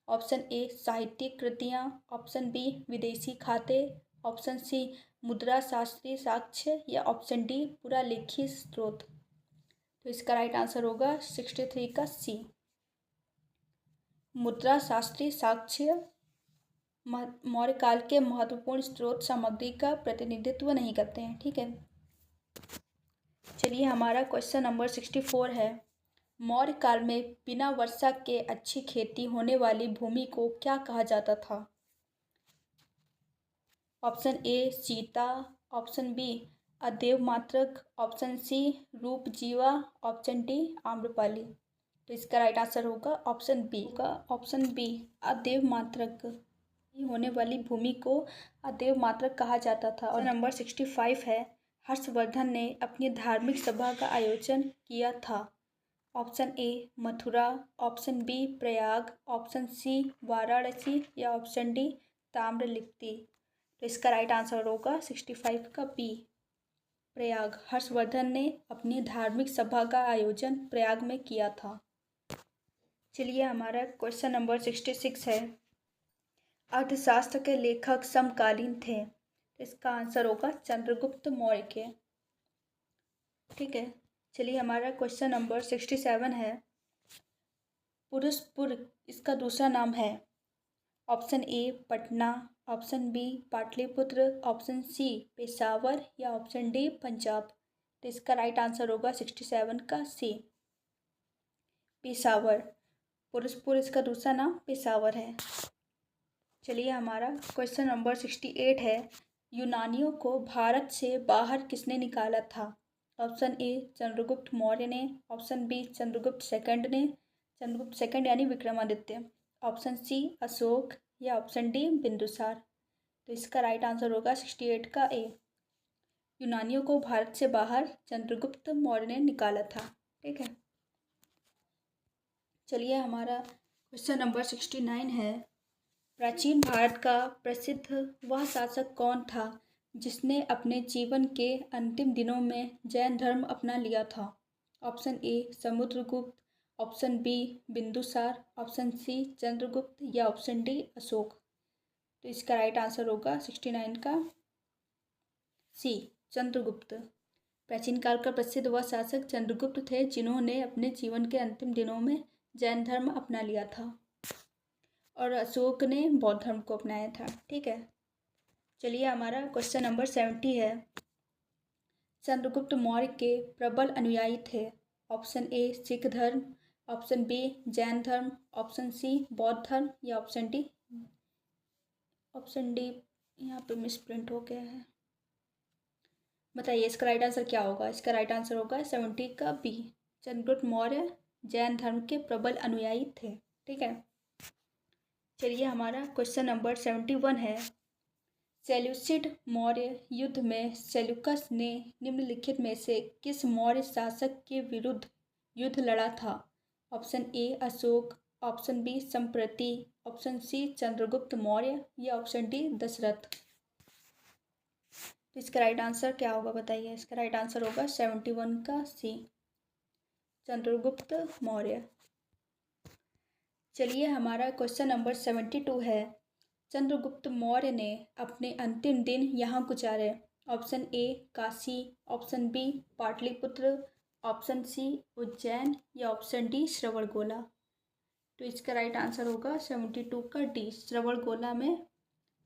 ऑप्शन ए, साहित्यिक कृतियाँ। ऑप्शन बी, विदेशी खाते। ऑप्शन सी, मुद्रा शास्त्रीय साक्ष्य। या ऑप्शन डी, पुरालेखीय स्रोत। तो इसका राइट आंसर होगा 63 का सी, मुद्रा शास्त्रीय साक्ष्य मौर्य काल के महत्वपूर्ण स्रोत सामग्री का प्रतिनिधित्व नहीं करते हैं। ठीक है, चलिए हमारा क्वेश्चन नंबर 64 है। मौर्य काल में बिना वर्षा के अच्छी खेती होने वाली भूमि को क्या कहा जाता था? Option A, Sita. Option B, Adevamatrika. Option C, Rupajiva. Option D, Amrapali. तो इसका राइट आंसर होगा ऑप्शन बी का ऑप्शन बी, अदेवमात्रक। होने वाली भूमि को अदेवमात्रक कहा जाता था। और नंबर 65 है। हर्षवर्धन ने अपनी धार्मिक सभा का आयोजन किया था। Option A, Mathura. Option B, Prayag. Option C, Varanasi. या ऑप्शन डी, ताम्रलिप्ति। तो इसका राइट आंसर होगा 65 का बी, प्रयाग। हर्षवर्धन ने अपनी धार्मिक सभा का आयोजन प्रयाग में किया था। चलिए हमारा क्वेश्चन नंबर 66 है। अर्थशास्त्र के लेखक समकालीन थे। इसका आंसर होगा चंद्रगुप्त मौर्य के। ठीक है, चलिए हमारा क्वेश्चन नंबर 67 है। पुरुषपुर इसका दूसरा नाम है। Option A, Patna. Option B, Pataliputra. Option C, Peshawar. या ऑप्शन डी, पंजाब। तो इसका राइट आंसर होगा 67 का सी, पेशावर। पुरुषपुर इसका दूसरा नाम पेशावर है। चलिए हमारा क्वेश्चन नंबर 68 है। यूनानियों को भारत से बाहर किसने निकाला था? ऑप्शन ए, चंद्रगुप्त मौर्य ने। ऑप्शन बी, चंद्रगुप्त सेकंड ने। चंद्रगुप्त सेकंड यानी विक्रमादित्य। Option C, Ashoka. या ऑप्शन डी, बिंदुसार। तो इसका राइट आंसर होगा 68 का ए, यूनानियों को भारत से बाहर चंद्रगुप्त मौर्य ने निकाला था। ठीक है, चलिए हमारा क्वेश्चन नंबर 69 है, प्राचीन भारत का प्रसिद्ध वह शासक कौन था जिसने अपने जीवन के अंतिम दिनों में जैन धर्म अपना लिया था? Option A Samudragupta, option B Bindusara, option C Chandragupta या ऑप्शन डी अशोक। तो इसका राइट आंसर होगा 69 का सी चंद्रगुप्त। प्राचीन काल का प्रसिद्ध वह शासक चंद्रगुप्त थे जिन्होंने अपने जीवन के अंतिम दिनों में जैन धर्म अपना लिया था और अशोक ने बौद्ध धर्म को अपनाया था। ठीक है, चलिए हमारा क्वेश्चन नंबर 70 है, चंद्रगुप्त मौर्य के प्रबल अनुयायी थे। ऑप्शन ए सिख धर्म, ऑप्शन बी जैन धर्म, ऑप्शन सी बौद्ध धर्म या ऑप्शन डी यहाँ पे मिसप्रिंट हो गया है। बताइए इसका राइट आंसर क्या होगा? इसका राइट आंसर होगा 70 का बी, चंद्रगुप्त मौर्य जैन धर्म के प्रबल अनुयायी थे। ठीक है, चलिए हमारा क्वेश्चन नंबर 71 है, सेल्यूसिड मौर्य युद्ध में सेल्यूकस ने निम्नलिखित में से किस मौर्य शासक के विरुद्ध युद्ध लड़ा था? Option A Ashoka, option B Samprati, option C Chandragupta Maurya या ऑप्शन डी दशरथ। तो इसका राइट आंसर क्या होगा बताइए? इसका राइट आंसर होगा 71 का सी चंद्रगुप्त मौर्य। चलिए हमारा क्वेश्चन नंबर 72 है, चंद्रगुप्त मौर्य ने अपने अंतिम दिन यहाँ गुजारे। Option A Kashi, option B Pataliputra, option C Ujjain या ऑप्शन डी श्रवणबेलगोला। तो इसका राइट आंसर होगा 72 का डी, श्रवणबेलगोला में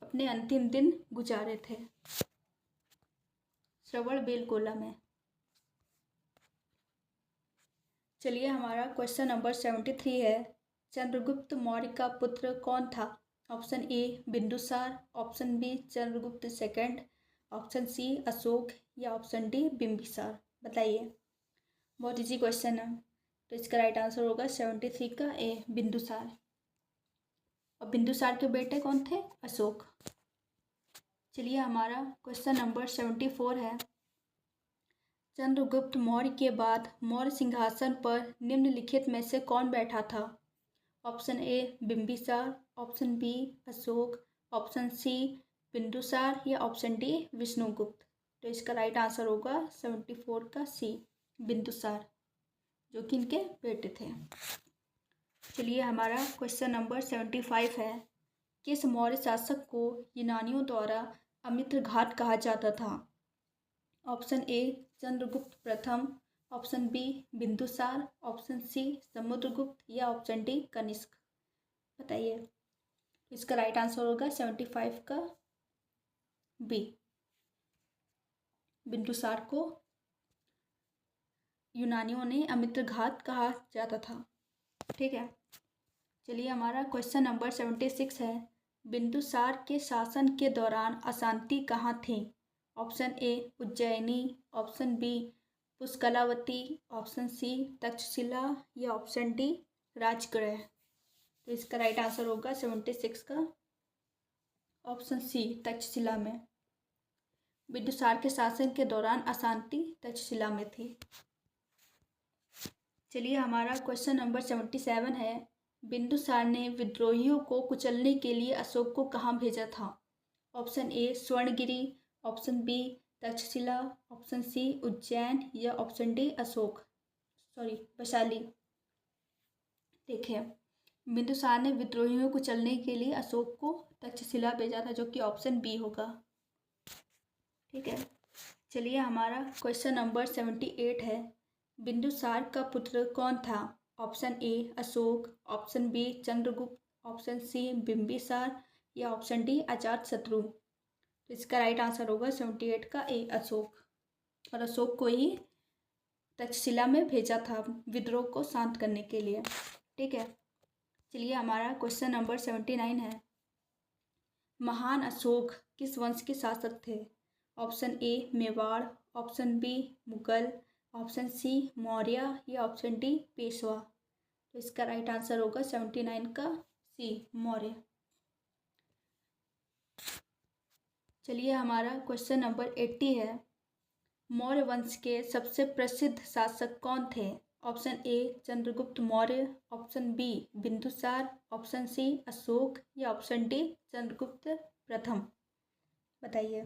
अपने अंतिम दिन गुजारे थे, श्रवणबेलगोला में। चलिए हमारा क्वेश्चन नंबर 73 है, चंद्रगुप्त मौर्य का पुत्र कौन था? Option A Bindusara, option B Chandragupta second, option C Ashoka या ऑप्शन डी बिंबिसार। बताइए, बहुत इजी क्वेश्चन है। तो इसका राइट आंसर होगा 73 का ए बिंदुसार। और बिंदुसार के बेटे कौन थे? अशोक। चलिए हमारा क्वेश्चन नंबर 74 है, चंद्रगुप्त मौर्य के बाद मौर्य सिंहासन पर निम्नलिखित में से कौन बैठा था? Option A Bimbisara, option B Ashoka, option C Bindusara या ऑप्शन डी विष्णुगुप्त। तो इसका राइट आंसर होगा 74 का सी बिंदुसार, जो कि इनके बेटे थे। चलिए हमारा क्वेश्चन नंबर 75 है, किस मौर्य शासक को यूनानियों द्वारा अमित्रघात कहा जाता था? ऑप्शन ए चंद्रगुप्त प्रथम, option B Bindusara, option C Samudragupta या ऑप्शन डी कनिष्क। बताइए, इसका राइट आंसर होगा 75 का बी, बिंदुसार को यूनानियों ने अमित्रघात कहा जाता था। ठीक है, चलिए हमारा क्वेश्चन नंबर 76 है, बिंदुसार के शासन के दौरान अशांति कहाँ थी? Option A Ujjayini, option B Pushkalavati, option C Takshashila या ऑप्शन डी राजगृह। तो इसका राइट आंसर होगा 76 का ऑप्शन सी तक्षशिला में। बिंदुसार के शासन के दौरान अशांति तक्षशिला में थी। चलिए हमारा क्वेश्चन नंबर 77 है, बिंदुसार ने विद्रोहियों को कुचलने के लिए अशोक को कहाँ भेजा था? Option A Swarnagiri, option B Takshashila, option C Ujjain या ऑप्शन डी वैशाली। देखिए, बिंदुसार ने विद्रोहियों को चलने के लिए अशोक को तक्षशिला भेजा था, जो कि ऑप्शन बी होगा। ठीक है, चलिए हमारा क्वेश्चन नंबर 78 है, बिंदुसार का पुत्र कौन था? Option A Ashoka, option B Chandragupta, option C Bimbisara या ऑप्शन डी अजातशत्रु। तो इसका राइट आंसर होगा 78 का ए अशोक। और अशोक को ही तक्षशिला में भेजा था विद्रोह को शांत करने के लिए। ठीक है, चलिए हमारा क्वेश्चन नंबर 79 है, महान अशोक किस वंश के शासक थे? Option A Mewar, option B Mughal, option C Maurya या ऑप्शन डी पेशवा। तो इसका राइट आंसर होगा 79 का सी मौर्य। चलिए हमारा क्वेश्चन नंबर 80 है, मौर्य वंश के सबसे प्रसिद्ध शासक कौन थे? Option A Chandragupta Maurya, option B Bindusara, option C Ashoka या ऑप्शन डी चंद्रगुप्त प्रथम। बताइए।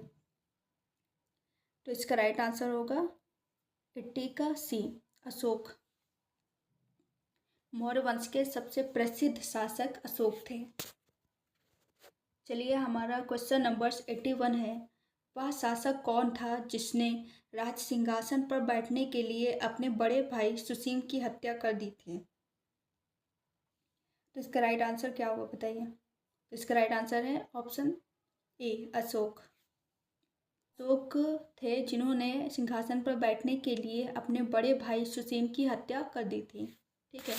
तो इसका राइट आंसर होगा 80 का सी अशोक। मौर्य वंश के सबसे प्रसिद्ध शासक अशोक थे। चलिए हमारा क्वेश्चन नंबर 81 है। वह शासक कौन था जिसने राज सिंहासन पर बैठने के लिए अपने बड़े भाई सुसीम की हत्या कर दी थी? तो इसका राइट आंसर क्या होगा बताइए। तो इसका राइट आंसर है ऑप्शन ए अशोक। अशोक थे जिन्होंने सिंहासन पर बैठने के लिए अपने बड़े भाई सुसीम की हत्या कर दी थी। ठीक है।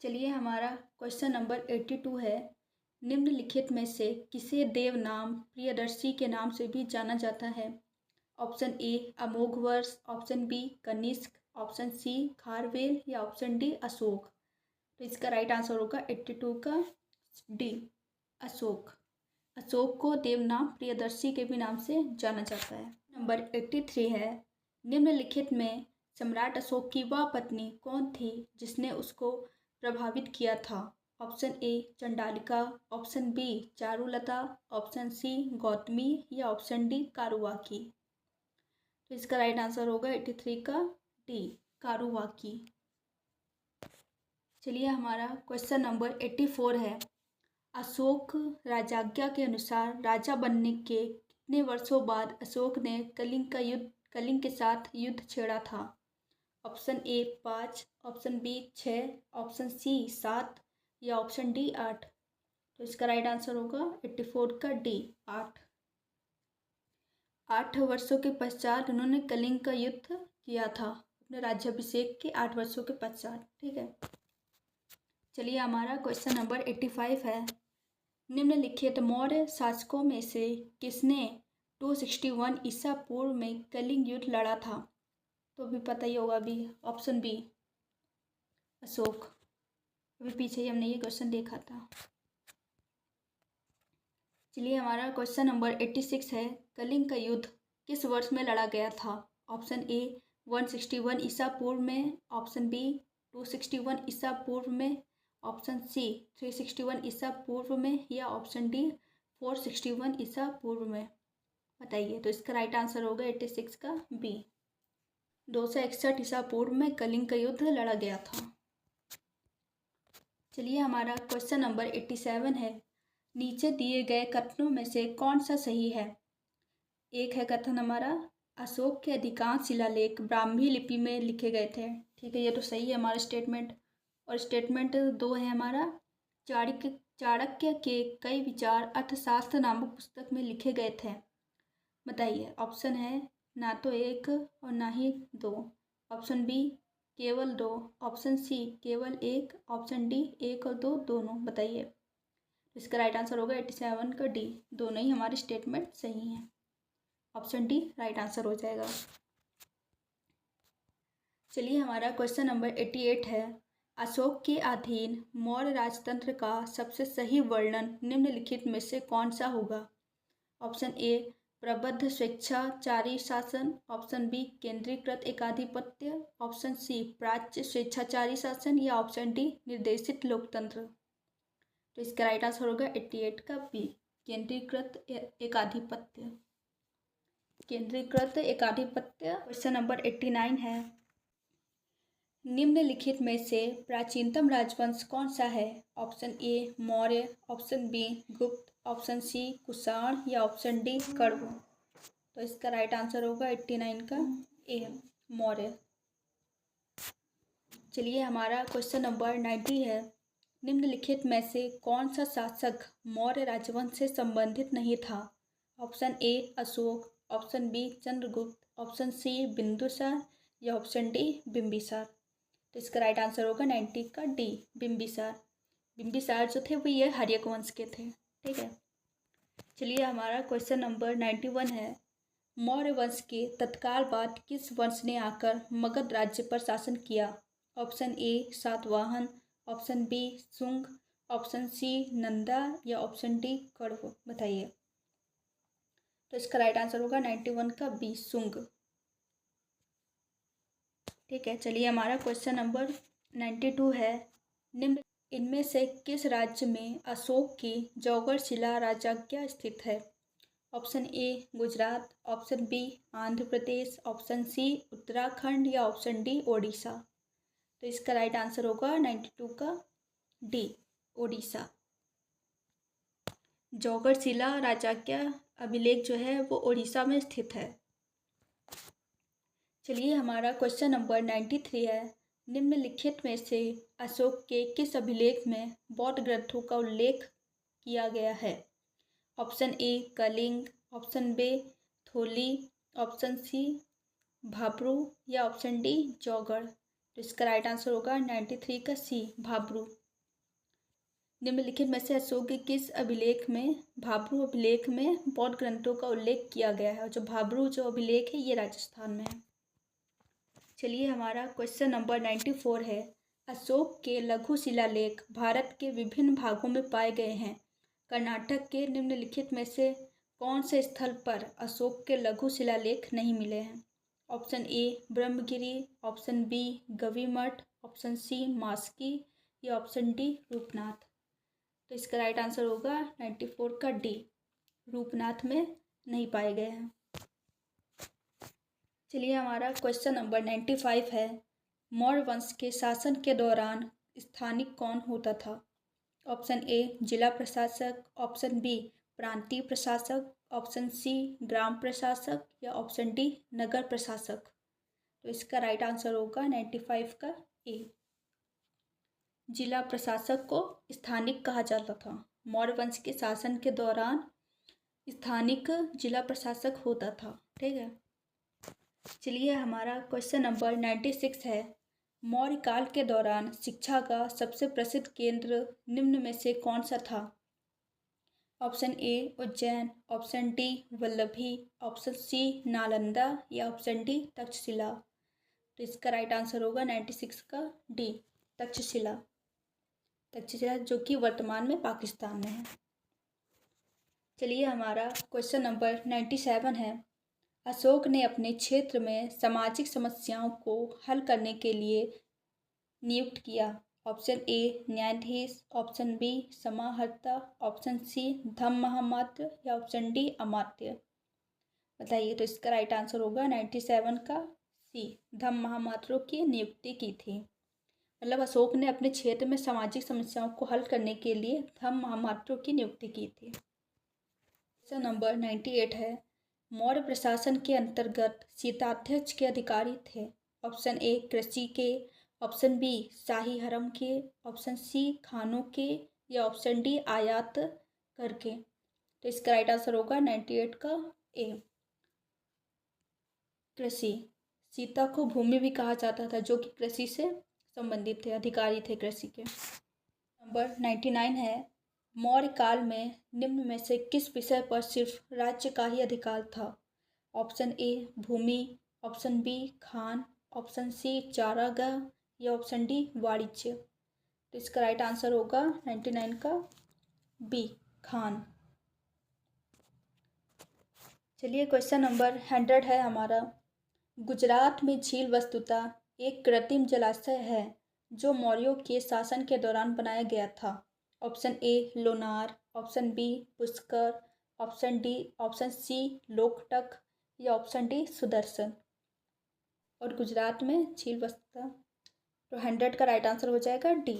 चलिए हमारा क्वेश्चन नंबर 82 है। निम्नलिखित में से किसे देवनाम प्रियदर्शी के नाम से भी जाना जाता है? Option A Amoghavarsha, option B Kanishka, option C Kharavela या ऑप्शन डी अशोक। तो इसका राइट आंसर होगा 82 का डी अशोक। अशोक को देवनाम प्रियदर्शी के भी नाम से जाना जाता है। नंबर 83 है। निम्नलिखित में सम्राट अशोक की वह पत्नी कौन थी जिसने उसको प्रभावित किया था? Option A Chandalika, option B Charulata, option C Gautami या ऑप्शन डी कारुवाकी। तो इसका राइट आंसर होगा 83 का डी कारुवाकी। चलिए हमारा क्वेश्चन नंबर 84 है। अशोक राजाज्ञा के अनुसार राजा बनने के कितने वर्षों बाद अशोक ने कलिंग के साथ युद्ध छेड़ा था? Option A 5, option B 6, option C 7 या ऑप्शन डी 8। तो इसका राइट आंसर होगा 84 का डी 8। 8 वर्षों के पश्चात उन्होंने कलिंग का युद्ध किया था अपने राज्याभिषेक के 8 वर्षों के पश्चात। ठीक है। चलिए हमारा क्वेश्चन नंबर 85 है। निम्नलिखित मौर्य शासकों में से किसने 261 ईसा पूर्व में कलिंग युद्ध लड़ा था? तो भी पता ही होगा अभी। Option B Ashoka. अभी पीछे ही हमने ये क्वेश्चन देखा था। चलिए हमारा क्वेश्चन नंबर 86 है। कलिंग का युद्ध किस वर्ष में लड़ा गया था? ऑप्शन ए 161 ईसा पूर्व में, ऑप्शन बी 261 ईसा पूर्व में, ऑप्शन सी 361 ईसा पूर्व में या ऑप्शन डी 461 ईसा पूर्व में। बताइए। तो इसका राइट आंसर होगा 86 का बी 261 ईसा पूर्व में कलिंग का युद्ध लड़ा गया था। चलिए हमारा क्वेश्चन नंबर 87 है। नीचे दिए गए कथनों में से कौन सा सही है? एक है कथन हमारा अशोक के अधिकांश शिलालेख ब्राह्मी लिपि में लिखे गए थे। ठीक है, ये तो सही है हमारा स्टेटमेंट। और स्टेटमेंट 2 है हमारा चाणक्य के कई विचार अर्थशास्त्र नामक पुस्तक में लिखे गए थे। बताइए। ऑप्शन है ना तो 1 और ना ही 2, ऑप्शन बी केवल 2, ऑप्शन सी केवल 1, ऑप्शन डी 1 और 2 दोनों। बताइए। इसका राइट आंसर होगा 87 का डी, दोनों ही हमारे स्टेटमेंट सही हैं। ऑप्शन डी राइट आंसर हो जाएगा। चलिए हमारा क्वेश्चन नंबर 88 है। अशोक के अधीन मौर्य राजतंत्र का सबसे सही वर्णन निम्नलिखित में से कौन सा होगा? ऑप्शन ए प्रबुद्ध स्वेच्छाचारी शासन, ऑप्शन बी केंद्रीकृत एकाधिपत्य, ऑप्शन सी प्राच्य स्वेच्छाचारी शासन या ऑप्शन डी निर्देशित लोकतंत्र। तो इसका राइट आंसर होगा 88 का बी केंद्रीकृत एकाधिपत्य। केंद्रीकृत एकाधिपत्य। क्वेश्चन नंबर 89 है। निम्नलिखित में से प्राचीनतम राजवंश कौन सा है? Option A Maurya, option B Gupta, option C Kushan या ऑप्शन डी कण्व। तो इसका राइट आंसर होगा 89 का ए मौर्य। चलिए हमारा क्वेश्चन नंबर 90 है। निम्नलिखित में से कौन सा शासक मौर्य राजवंश से संबंधित नहीं था? Option A Ashoka, option B Chandragupta, option C Bindusara या ऑप्शन डी बिंबिसार। तो इसका राइट आंसर होगा 90 का डी बिंबिसार। बिंबिसार जो थे वो ये हर्यक वंश के थे। ठीक है। चलिए हमारा क्वेश्चन नंबर 91 है। मौर्य वंश के तत्काल बाद किस वंश ने आकर मगध राज्य पर शासन किया? Option A Satavahana, option B Shunga, option C Nanda या ऑप्शन डी कण्व। बताइए। तो इसका राइट आंसर होगा 91 का बी, सुंग। ठीक है, चलिए हमारा क्वेश्चन नंबर 92 है। निम्न इनमें से किस राज्य में अशोक की जौगड़ शिला राजज्ञा स्थित है? Option A Gujarat, option B Andhra Pradesh, option C Uttarakhand या ऑप्शन डी ओडिशा। तो इसका राइट आंसर होगा 92 का डी, ओडिशा। जौगड़ शिला राजज्ञा अभिलेख जो है वो ओडिशा में स्थित है। चलिए हमारा क्वेश्चन नंबर 93 है। निम्नलिखित में से अशोक के किस अभिलेख में बौद्ध ग्रंथों का उल्लेख किया गया है? Option A Kalinga, option B Dhauli, option C Bhabru या ऑप्शन डी जौगड़। तो इसका राइट आंसर होगा 93 का सी, भाब्रू। निम्नलिखित में से अशोक के किस अभिलेख में भाब्रू अभिलेख में बौद्ध ग्रंथों का उल्लेख किया गया है? और जो भाब्रू जो अभिलेख है ये राजस्थान में है। चलिए हमारा क्वेश्चन नंबर 94 है। अशोक के लघु शिलालेख भारत के विभिन्न भागों में पाए गए हैं। कर्नाटक के निम्नलिखित में से कौन से स्थल पर अशोक के लघु शिलालेख नहीं मिले हैं? Option A Brahmagiri, option B Gavimath, option C Maski या ऑप्शन डी रूपनाथ। तो इसका राइट आंसर होगा 94 का डी, रूपनाथ में नहीं पाए गए हैं। चलिए हमारा क्वेश्चन नंबर 95 है। मौर्य वंश के शासन के दौरान स्थानिक कौन होता था? ऑप्शन ए जिला प्रशासक, ऑप्शन बी प्रांतीय प्रशासक, ऑप्शन सी ग्राम प्रशासक या ऑप्शन डी नगर प्रशासक। तो इसका राइट आंसर होगा 95 का ए, जिला प्रशासक को स्थानिक कहा जाता था। मौर्य वंश के शासन के दौरान स्थानिक जिला प्रशासक होता था। ठीक है, चलिए हमारा क्वेश्चन नंबर 96 है। मौर्य काल के दौरान शिक्षा का सबसे प्रसिद्ध केंद्र निम्न में से कौन सा था? Option A Ujjain, option D Vallabhi, option C Nalanda या ऑप्शन डी तक्षशिला। तो इसका राइट आंसर होगा 96 का डी, तक्षशिला। तक्षशिला जो कि वर्तमान में पाकिस्तान में है। चलिए हमारा क्वेश्चन नंबर 97 है। अशोक ने अपने क्षेत्र में सामाजिक समस्याओं को हल करने के लिए नियुक्त किया। ऑप्शन ए न्यायाधीश, ऑप्शन बी समाहर्ता, ऑप्शन सी धम्म महामात्र या ऑप्शन डी अमात्य। बताइए, तो इसका राइट आंसर होगा 97 का सी, धम्म महामात्रों की नियुक्ति की थी। मतलब अशोक ने अपने क्षेत्र में सामाजिक समस्याओं को हल करने के लिए धम्म महामात्रों की नियुक्ति की थी। क्वेश्चन नंबर 98 है। मौर्य प्रशासन के अंतर्गत शीताध्यक्ष के अधिकारी थे। ऑप्शन ए कृषि के, ऑप्शन बी शाही हरम के, ऑप्शन सी खानों के या ऑप्शन डी आयात कर के। तो इसका राइट आंसर होगा 98 का ए, कृषि। सीता को भूमि भी कहा जाता था, जो कि कृषि से संबंधित थे, अधिकारी थे कृषि के। नंबर 99 है। मौर्य काल में निम्न में से किस विषय पर सिर्फ राज्य का ही अधिकार था? ऑप्शन ए भूमि, ऑप्शन बी खान, ऑप्शन सी चारागाह या ऑप्शन डी वाणिज्य। तो इसका राइट आंसर होगा 99 का बी, खान। चलिए क्वेश्चन नंबर 100 है हमारा। गुजरात में झील वस्तुतः एक कृत्रिम जलाशय है जो मौर्यों के शासन के दौरान बनाया गया था। Option A Lonar, option B Pushkar, option D option C Loktak या ऑप्शन डी सुदर्शन। और गुजरात में झील वस्तुतः, तो 100 का राइट आंसर हो जाएगा डी।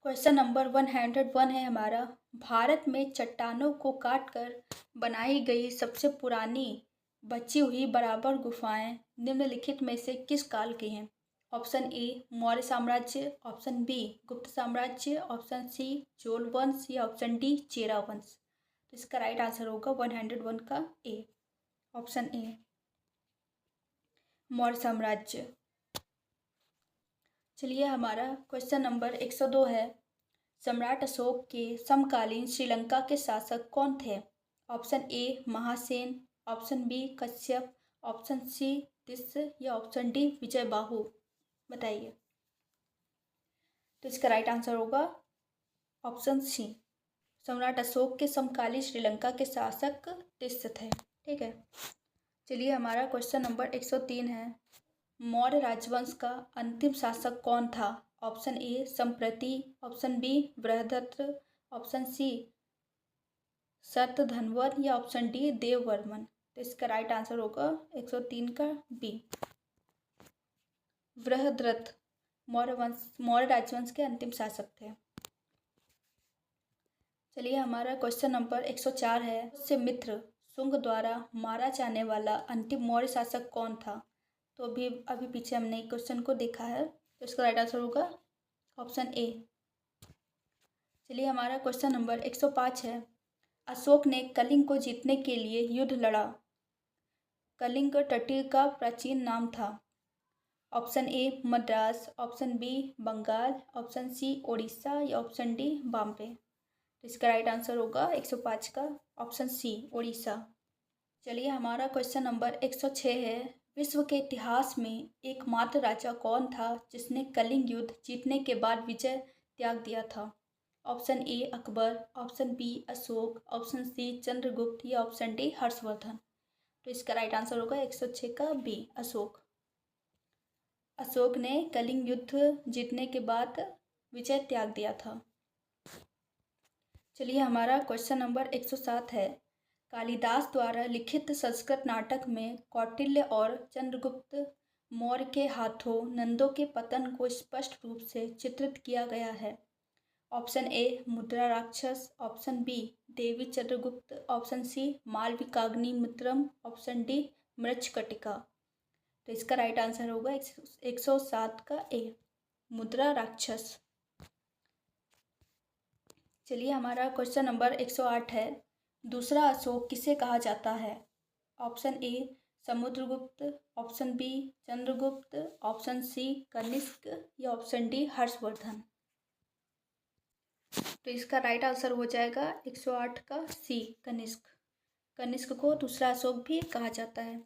क्वेश्चन नंबर 101 है हमारा। भारत में चट्टानों को काटकर बनाई गई सबसे पुरानी बची हुई बराबर गुफाएं निम्नलिखित में से किस काल की हैं? ऑप्शन ए मौर्य साम्राज्य, ऑप्शन बी गुप्त साम्राज्य, ऑप्शन सी चोल वंश या ऑप्शन डी चेरा वंश। तो इसका राइट आंसर होगा 101 का ए, ऑप्शन ए मौर्य साम्राज्य। चलिए हमारा क्वेश्चन नंबर 102 है। सम्राट अशोक के समकालीन श्रीलंका के शासक कौन थे? Option A Mahasena, option B Kashyapa, option C Tissa या ऑप्शन डी विजय बाहु। बताइए, तो इसका राइट आंसर होगा ऑप्शन सी सम्राट अशोक के समकालीन श्रीलंका के शासक तिष्ठ थे। ठीक है, चलिए हमारा क्वेश्चन नंबर 103 है। मौर्य राजवंश का अंतिम शासक कौन था? Option A Samprati, option B Brihadratha, option C Shatadhanvan या ऑप्शन डी देववर्मन। तो इसका राइट आंसर होगा 103 का बी, बृहदरथ मौर्य राजवंश के अंतिम शासक थे। चलिए हमारा क्वेश्चन नंबर 104 है। उससे मित्र शुंग द्वारा मारा जाने वाला अंतिम मौर्य शासक कौन था? तो अभी पीछे हमने क्वेश्चन को देखा है, तो इसका राइट आंसर होगा ऑप्शन ए। चलिए हमारा क्वेश्चन नंबर 105 है। अशोक ने कलिंग को जीतने के लिए युद्ध लड़ा। कलिंग तटीय का प्राचीन नाम था। Option A Madras, option B Bengal, option C Odisha या ऑप्शन डी बॉम्बे। तो इसका राइट आंसर होगा 105 का ऑप्शन सी ओडिशा। चलिए हमारा क्वेश्चन नंबर 106 है। विश्व के इतिहास में एकमात्र राजा कौन था जिसने कलिंग युद्ध जीतने के बाद विजय त्याग दिया था? Option A Akbar, option B Ashoka, option C Chandragupta या ऑप्शन डी हर्षवर्धन। तो इसका राइट आंसर होगा 106 का बी अशोक। अशोक ने कलिंग युद्ध जीतने के बाद विजय त्याग दिया था। चलिए हमारा क्वेश्चन नंबर 107 है। कालिदास द्वारा लिखित संस्कृत नाटक में कौटिल्य और चंद्रगुप्त मौर्य के हाथों नंदों के पतन को स्पष्ट रूप से चित्रित किया गया है। Option A Mudrarakshasa, option B Devi Chandragupta, option C Malavikagnimitram, option D Mrichchhakatika. तो इसका राइट आंसर होगा 107 का ए मुद्रा राक्षस। चलिए हमारा क्वेश्चन नंबर 108 है। दूसरा अशोक किसे कहा जाता है? Option A Samudragupta, option B Chandragupta, option C Kanishka या ऑप्शन डी हर्षवर्धन। तो इसका राइट आंसर हो जाएगा 108 का सी कनिष्क। कनिष्क को दूसरा अशोक भी कहा जाता है।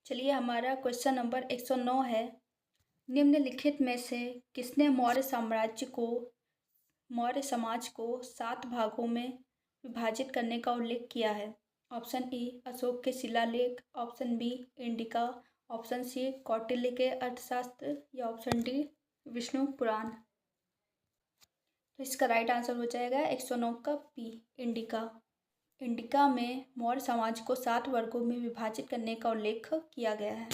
चलिए हमारा क्वेश्चन नंबर 109 है। निम्नलिखित में से किसने मौर्य समाज को 7 भागों में विभाजित करने का उल्लेख किया है? ऑप्शन ए अशोक के शिलालेख, option B Indica, option C Kautilya के अर्थशास्त्र या ऑप्शन डी विष्णु पुराण। तो इसका राइट आंसर हो जाएगा 109 का बी इंडिका। इंडिका में मौर्य समाज को 7 वर्गों में विभाजित करने का उल्लेख किया गया है।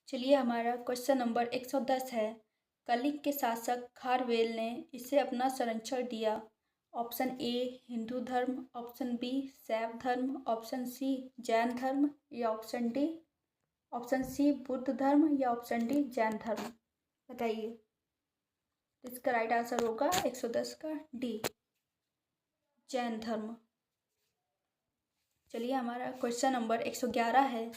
चलिए हमारा क्वेश्चन नंबर 110 है। कलिंग के शासक खारवेल ने इसे अपना संरक्षण दिया। ऑप्शन ए हिंदू धर्म, ऑप्शन बी शैव धर्म, ऑप्शन सी जैन धर्म या ऑप्शन सी बुद्ध धर्म या ऑप्शन डी जैन धर्म। बताइए। इसका राइट आंसर होगा 110 का डी जैन धर्म। चलिए हमारा क्वेश्चन नंबर 111 है।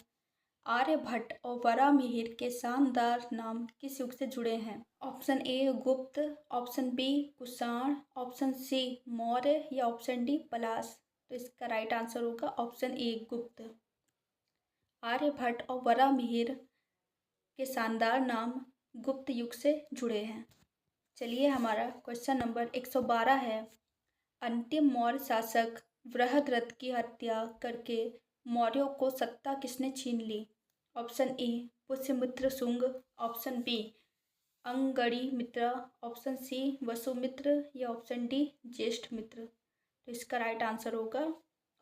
आर्यभट्ट और वराहमिहिर के शानदार नाम किस युग से जुड़े हैं? Option A Gupta, option B Kushan, option C Maurya या ऑप्शन डी पलाश। तो इसका राइट आंसर होगा ऑप्शन ए गुप्त। आर्यभट्ट और वराहमिहिर के शानदार नाम गुप्त युग से जुड़े हैं। चलिए हमारा क्वेश्चन नंबर 112 है। अंतिम मौर्य शासक बृहद्रथ की हत्या करके मौर्यों को सत्ता किसने छीन ली? Option A Pushyamitra Shunga, option B Angadi Mitra, option C Vasumitra या ऑप्शन डी ज्येष्ठ मित्र। तो इसका राइट आंसर होगा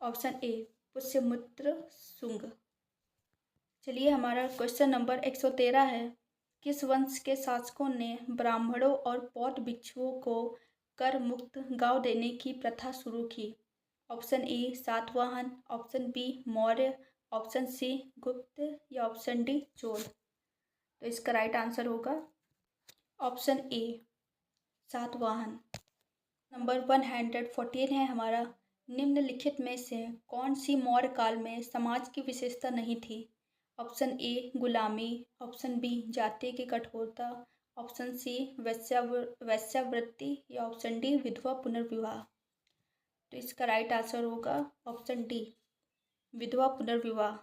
ऑप्शन ए पुष्यमित्र शुंग। चलिए हमारा क्वेश्चन नंबर 113 है। किस वंश के शासकों ने ब्राह्मणों और बौद्ध भिक्षुओं को कर मुक्त गांव देने की प्रथा शुरू की? Option A Satavahana, option B Maurya, option C Gupta या ऑप्शन डी चोल। तो इसका राइट आंसर होगा ऑप्शन ए सातवाहन। नंबर 114 है हमारा। निम्नलिखित में से कौन सी मौर्य काल में समाज की विशेषता नहीं थी? ऑप्शन ए गुलामी, ऑप्शन बी जाति की कठोरता, ऑप्शन सी वैश्यावृत्ति या ऑप्शन डी विधवा पुनर्विवाह। तो इसका राइट आंसर होगा ऑप्शन डी विधवा पुनर्विवाह।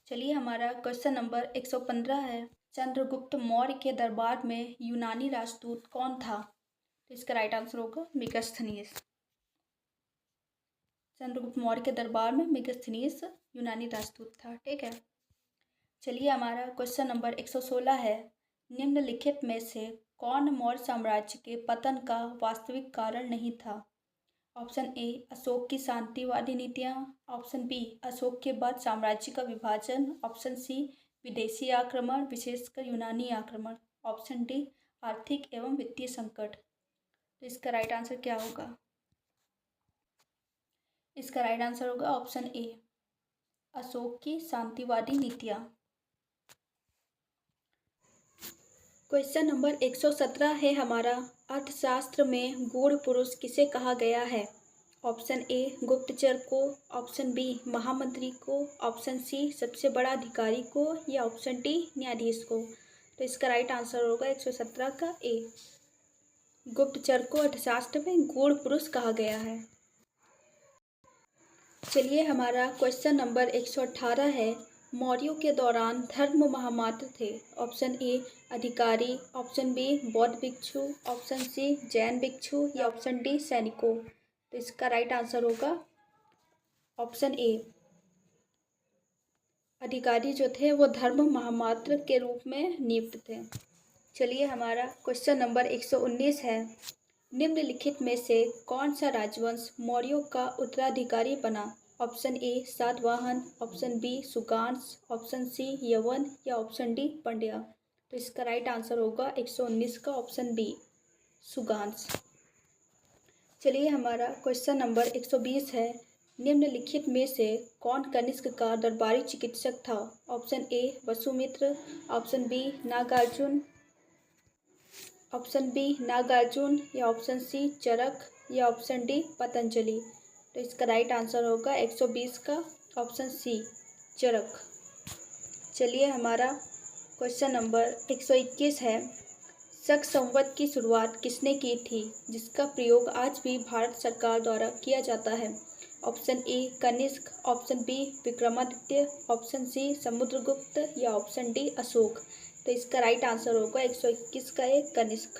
चलिए हमारा क्वेश्चन नंबर 115 है। चंद्रगुप्त मौर्य के दरबार में यूनानी राजदूत कौन था? तो इसका राइट आंसर होगा मेगास्थनीज। चंद्रगुप्त मौर्य के दरबार में मेगास्थनीज यूनानी राजदूत था। ठीक है, चलिए हमारा क्वेश्चन नंबर 116 है, निम्नलिखित में से कौन मौर्य साम्राज्य के पतन का वास्तविक कारण नहीं था? ऑप्शन ए, अशोक की शांतिवादी नीतियाँ। ऑप्शन बी, अशोक के बाद साम्राज्य का विभाजन। ऑप्शन सी, विदेशी आक्रमण विशेषकर यूनानी आक्रमण। ऑप्शन डी, आर्थिक एवं वित्तीय संकट। तो इसका राइट आंसर क्या होगा? इसका राइट आंसर होगा ऑप्शन ए, अशोक की शांतिवादी नीतियाँ। क्वेश्चन नंबर 117 है हमारा, अर्थशास्त्र में गूढ़ पुरुष किसे कहा गया है? ऑप्शन ए, गुप्तचर को। ऑप्शन बी, महामंत्री को। ऑप्शन सी, सबसे बड़ा अधिकारी को। या ऑप्शन डी, न्यायाधीश को। तो इसका राइट आंसर होगा 117 का ए, गुप्तचर को अर्थशास्त्र में गूढ़ पुरुष कहा गया है। चलिए हमारा क्वेश्चन नंबर 118 है, मौर्यों के दौरान धर्म महामात्र थे। ऑप्शन ए, अधिकारी। ऑप्शन बी, बौद्ध भिक्षु। ऑप्शन सी, जैन भिक्षु। या ऑप्शन डी, सैनिकों। तो इसका राइट आंसर होगा ऑप्शन ए, अधिकारी जो थे वो धर्म महामात्र के रूप में नियुक्त थे। चलिए हमारा क्वेश्चन नंबर 119 है, निम्नलिखित में से कौन सा राजवंश मौर्यों का उत्तराधिकारी बना? Option A, Satavahana. Option B, Shungas. Option C, Yavana. या ऑप्शन डी, पांड्या। तो इसका राइट आंसर होगा 119 का ऑप्शन बी, सुगान्स। चलिए हमारा क्वेश्चन नंबर 120 है, निम्नलिखित में से कौन कनिष्क का दरबारी चिकित्सक था? Option A, Vasumitra. Option B, Nagarjuna. Option B, Nagarjuna. या ऑप्शन सी, चरक। या ऑप्शन डी, पतंजलि। तो इसका राइट आंसर होगा 120 का ऑप्शन सी, चरक। चलिए हमारा क्वेश्चन नंबर 121 है, शक संवत की शुरुआत किसने की थी, जिसका प्रयोग आज भी भारत सरकार द्वारा किया जाता है? Option A, Kanishka. Option B, Vikramaditya. Option C, Samudragupta. या ऑप्शन डी, अशोक। तो इसका राइट आंसर होगा 121 का एक, कनिष्क।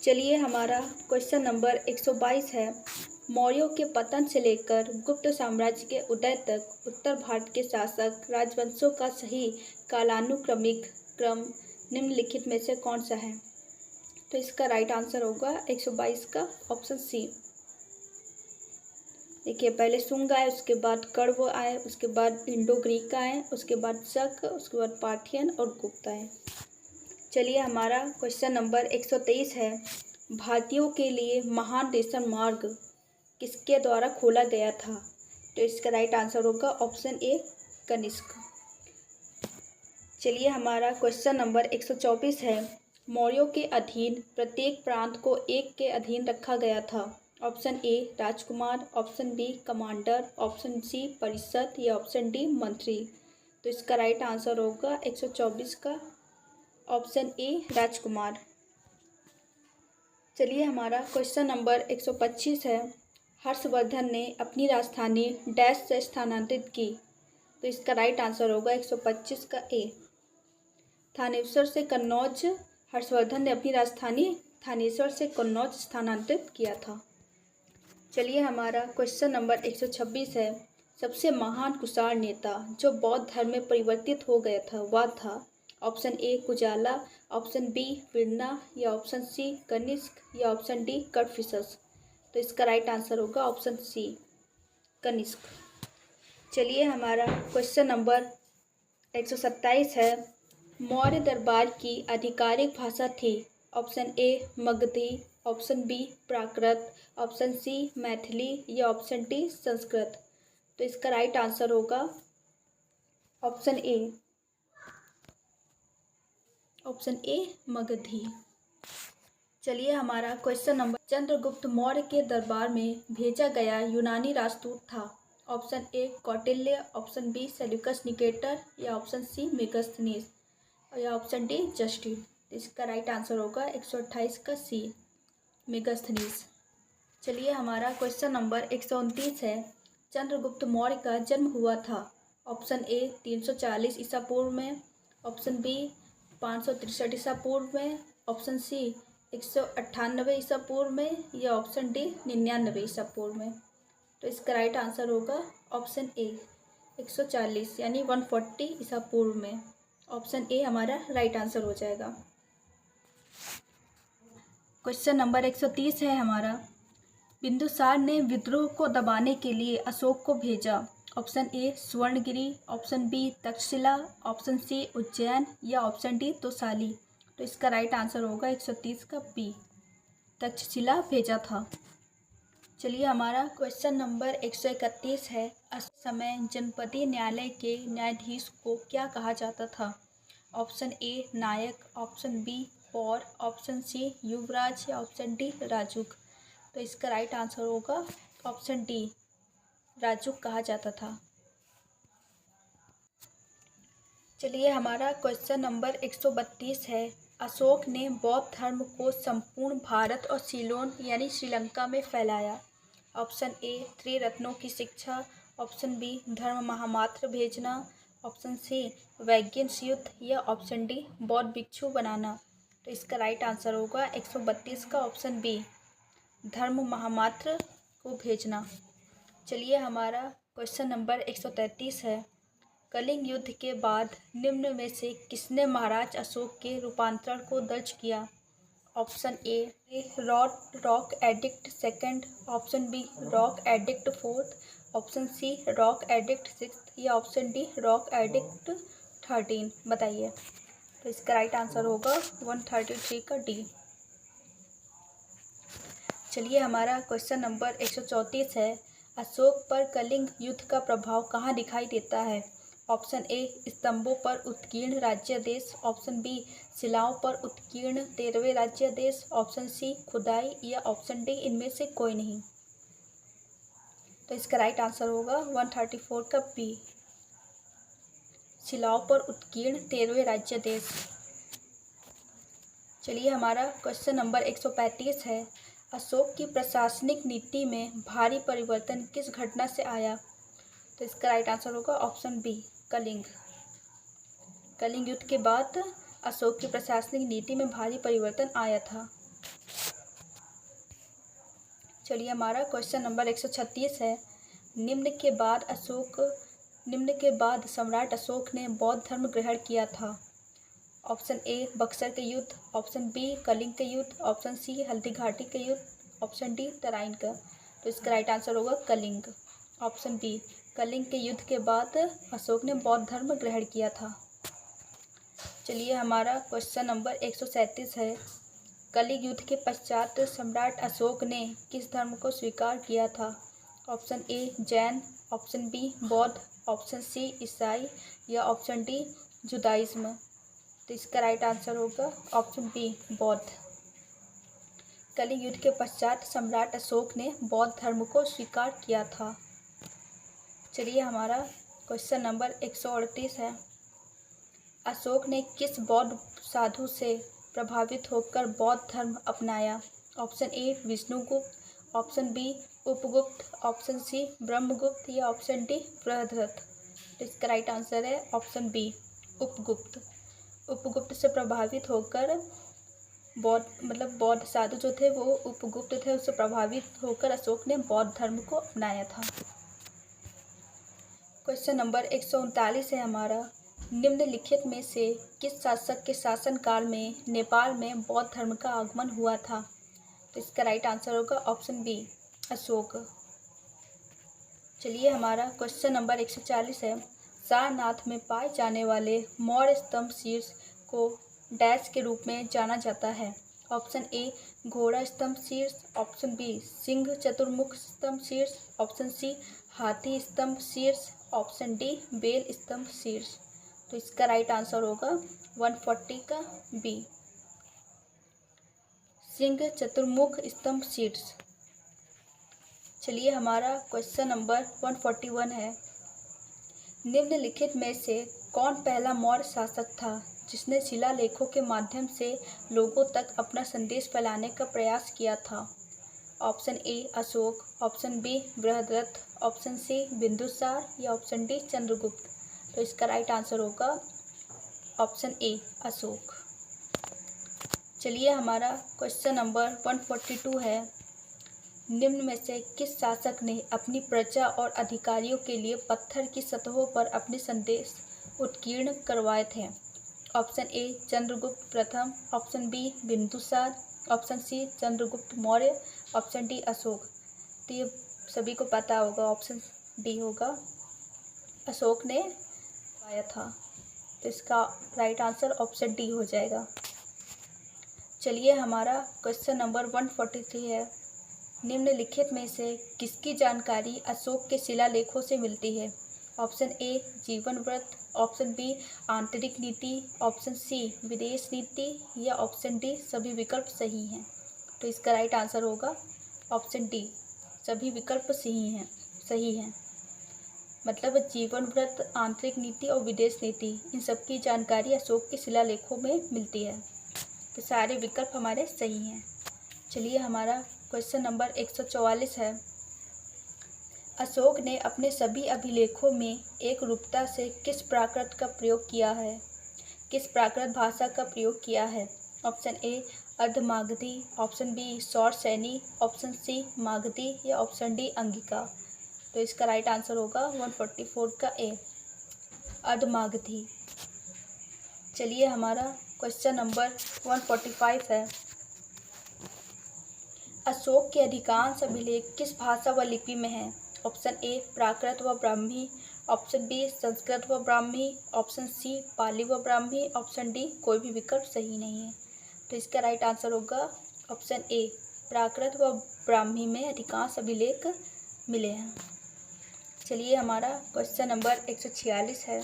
चलिए हमारा क्वेश्चन नंबर 122 है, मौर्यों के पतन से लेकर गुप्त साम्राज्य के उदय तक उत्तर भारत के शासक राजवंशों का सही कालानुक्रमिक क्रम निम्नलिखित में से कौन सा है? तो इसका राइट आंसर होगा 122 का ऑप्शन सी। देखिए, पहले शुंग आए, उसके बाद कण्व आए, उसके बाद इंडो ग्रीक आए, उसके बाद शक, उसके बाद पाठियन और गुप्त आए। चलिए हमारा क्वेश्चन नंबर 123 है, भारतीयों के लिए महान रेशम मार्ग किसके द्वारा खोला गया था? तो इसका राइट आंसर होगा ऑप्शन ए, कनिष्क। चलिए हमारा क्वेश्चन नंबर 124 है, मौर्यों के अधीन प्रत्येक प्रांत को एक के अधीन रखा गया था। ऑप्शन ए, राजकुमार। Option B, commander. Option C, परिषद। या ऑप्शन डी, मंत्री। तो इसका राइट आंसर होगा 124 का ऑप्शन ए, राजकुमार। चलिए हमारा क्वेश्चन नंबर 125 है, हर्षवर्धन ने अपनी राजधानी डैश से स्थानांतरित की? तो इसका राइट आंसर होगा 125 का ए, थानेश्वर से कन्नौज। हर्षवर्धन ने अपनी राजधानी थानेश्वर से कन्नौज स्थानांतरित किया था। चलिए हमारा क्वेश्चन नंबर 126 है, सबसे महान कुषाण नेता जो बौद्ध धर्म में परिवर्तित हो गया था वह था? Option A, Kujala. Option B, Virana. या ऑप्शन सी, कनिष्क। या ऑप्शन डी, कड़फिसस। तो इसका राइट आंसर होगा ऑप्शन सी, कनिष्क। चलिए हमारा क्वेश्चन नंबर 127 है, मौर्य दरबार की आधिकारिक भाषा थी? Option A, Magadhi. Option B, Prakrit. Option C, Maithili. या ऑप्शन डी, संस्कृत। तो इसका राइट आंसर होगा ऑप्शन ए, मगधी। चलिए हमारा क्वेश्चन नंबर, चंद्रगुप्त मौर्य के दरबार में भेजा गया यूनानी राजदूत था? Option A, Kautilya. Option B, Seleucus Nicator. या ऑप्शन सी, मेगास्थनीज। या ऑप्शन डी, जस्टिन। इसका राइट आंसर होगा 128 का सी, मेगास्थनीज। चलिए हमारा क्वेश्चन नंबर 129 है, चंद्रगुप्त मौर्य का जन्म हुआ था? ऑप्शन ए, 340 ईसा पूर्व में। ऑप्शन बी, 563 ईसा पूर्व में। ऑप्शन सी, 198 ईसा पूर्व में। या ऑप्शन डी, 99 ईसा पूर्व में। तो इसका राइट आंसर होगा ऑप्शन ए 140 यानी 140 ईसा पूर्व में। ऑप्शन ए हमारा राइट आंसर हो जाएगा। क्वेश्चन नंबर 130 है हमारा, बिंदुसार ने विद्रोह को दबाने के लिए अशोक को भेजा। Option A Swarnagiri, option B Takshashila, option C Ujjain या ऑप्शन डी तोसाली। तो इसका राइट आंसर होगा 130 का बी, तक्षशिला भेजा था। चलिए हमारा क्वेश्चन नंबर 131 है, उस समय जनपदीय न्यायालय के न्यायाधीश को क्या कहा जाता था। Option A Nayak, option B Paur, option C Yuvraj या ऑप्शन डी राजुक। तो इसका राइट आंसर होगा ऑप्शन डी, राजुक कहा जाता था। चलिए हमारा क्वेश्चन नंबर 132 है, अशोक ने बौद्ध धर्म को संपूर्ण भारत और सीलोन यानी श्रीलंका में फैलाया। ऑप्शन ए त्रिरत्नों की शिक्षा, ऑप्शन बी धर्म महामात्र भेजना, ऑप्शन सी वैज्ञानिक युद्ध या ऑप्शन डी बौद्ध भिक्षु बनाना। तो इसका राइट आंसर होगा 132 का ऑप्शन बी, धर्म महामात्र को भेजना। चलिए हमारा क्वेश्चन नंबर 133 है, कलिंग युद्ध के बाद निम्न में से किसने महाराज अशोक के रूपांतरण को दर्ज किया। Option A rock edict second, option B rock edict fourth, option C rock edict sixth या ऑप्शन डी रॉक एडिक्ट 13। बताइए। तो इसका राइट आंसर होगा 133 का डी। चलिए हमारा क्वेश्चन नंबर 134 है, अशोक पर कलिंग युद्ध का प्रभाव कहाँ दिखाई देता है। ऑप्शन ए स्तंभों पर उत्कीर्ण राज्य देश, ऑप्शन बी शिलाओं पर उत्कीर्ण 13वें राज्य देश, ऑप्शन सी खुदाई या ऑप्शन डी इनमें से कोई नहीं। तो इसका राइट आंसर होगा 134 का बी, शिलाओं पर उत्कीर्ण 13वें राज्य देश। चलिए हमारा क्वेश्चन नंबर 135 है, अशोक की प्रशासनिक नीति में भारी परिवर्तन किस घटना से आया। तो इसका राइट आंसर होगा ऑप्शन बी कलिंग। कलिंग युद्ध के बाद अशोक की प्रशासनिक नीति में भारी परिवर्तन आया था। चलिए हमारा क्वेश्चन नंबर 136 है, निम्न के बाद सम्राट अशोक ने बौद्ध धर्म ग्रहण किया था। ऑप्शन ए बक्सर के युद्ध, ऑप्शन बी कलिंग के युद्ध, ऑप्शन सी हल्दी घाटी के युद्ध, ऑप्शन डी तराइन का। तो इसका राइट आंसर होगा कलिंग, ऑप्शन बी कलिंग के युद्ध के बाद अशोक ने बौद्ध धर्म ग्रहण किया था। चलिए हमारा क्वेश्चन नंबर 137 है, कलिंग युद्ध के पश्चात सम्राट अशोक ने किस धर्म को स्वीकार किया था। Option A Jain, option B बौद्ध, ऑप्शन सी ईसाई या ऑप्शन डी जुदाइज्म। तो इसका राइट आंसर होगा ऑप्शन बी बौद्ध। कलिंग युद्ध के पश्चात सम्राट अशोक ने बौद्ध धर्म को स्वीकार किया था। चलिए हमारा क्वेश्चन नंबर 138 है, अशोक ने किस बौद्ध साधु से प्रभावित होकर बौद्ध धर्म अपनाया। Option A Vishnugupta, option B Upagupta, option C Brahmagupta या ऑप्शन डी बृहद्रथ। तो इसका राइट आंसर है ऑप्शन बी उपगुप्त। उपगुप्त से प्रभावित होकर बौद्ध साधु जो थे वो उपगुप्त थे, उससे प्रभावित होकर अशोक ने बौद्ध धर्म को अपनाया था। क्वेश्चन नंबर 139 है हमारा, निम्नलिखित में से किस शासक के शासनकाल में नेपाल में बौद्ध धर्म का आगमन हुआ था। तो इसका राइट आंसर होगा ऑप्शन बी अशोक। चलिए हमारा क्वेश्चन नंबर 140 है, सारनाथ में पाए जाने वाले मौर्य स्तंभ शीर्ष को डैश के रूप में जाना जाता है। ऑप्शन ए घोड़ा स्तंभ शीर्ष, ऑप्शन बी सिंह चतुर्मुख स्तंभ शीर्ष, ऑप्शन सी हाथी स्तंभ शीर्ष, ऑप्शन डी बेल स्तंभ शीर्ष। तो इसका राइट आंसर होगा 140 का बी सिंह चतुर्मुख स्तंभ शीर्ष। चलिए हमारा क्वेश्चन नंबर 141 है, निम्नलिखित में से कौन पहला मौर्य शासक था जिसने शिलालेखों के माध्यम से लोगों तक अपना संदेश फैलाने का प्रयास किया था। Option A Ashoka, option B Brihadratha, option C Bindusara या ऑप्शन डी चंद्रगुप्त। तो इसका राइट आंसर होगा ऑप्शन ए अशोक। चलिए हमारा क्वेश्चन नंबर 142 है, निम्न में से किस शासक ने अपनी प्रजा और अधिकारियों के लिए पत्थर की सतहों पर अपने संदेश उत्कीर्ण करवाए थे? ऑप्शन ए चंद्रगुप्त प्रथम, option B Bindusara, option C Chandragupta Maurya, option D Ashoka. तो ये सभी को पता होगा, ऑप्शन डी होगा, अशोक ने पाया था। तो इसका राइट आंसर ऑप्शन डी हो जाएगा। चलिए हमारा क्वेश्चन नंबर 143 है। निम्नलिखित में से किसकी जानकारी अशोक के शिलालेखों से मिलती है? ऑप्शन ए जीवन व्रत, ऑप्शन बी आंतरिक नीति, ऑप्शन सी विदेश नीति या ऑप्शन डी सभी विकल्प सही हैं। तो इसका राइट आंसर होगा ऑप्शन डी, सभी विकल्प सही हैं। मतलब जीवन व्रत, आंतरिक नीति और विदेश नीति, इन सब की जानकारी अशोक के शिलालेखों में मिलती है। तो सारे विकल्प हमारे सही हैं। चलिए हमारा क्वेश्चन नंबर 144 है। अशोक ने अपने सभी अभिलेखों में एक रूपता से किस प्राकृत का प्रयोग किया है? किस प्राकृत भाषा का प्रयोग किया है? Option A Ardhamagadhi, option B Shauraseni, option C Magadhi या ऑप्शन डी अंगिका। तो इसका राइट आंसर होगा 144 का ए, अर्धमागधी। चलिए हमारा क्वेश्चन नंबर 145 है। अशोक के अधिकांश अभिलेख किस भाषा व लिपि में हैं? ऑप्शन ए प्राकृत व ब्राह्मी, ऑप्शन बी संस्कृत व ब्राह्मी, ऑप्शन सी पाली व ब्राह्मी, ऑप्शन डी कोई भी विकल्प सही नहीं है। तो इसका राइट आंसर होगा ऑप्शन ए, प्राकृत व ब्राह्मी में अधिकांश अभिलेख मिले हैं। चलिए हमारा क्वेश्चन नंबर 146 है।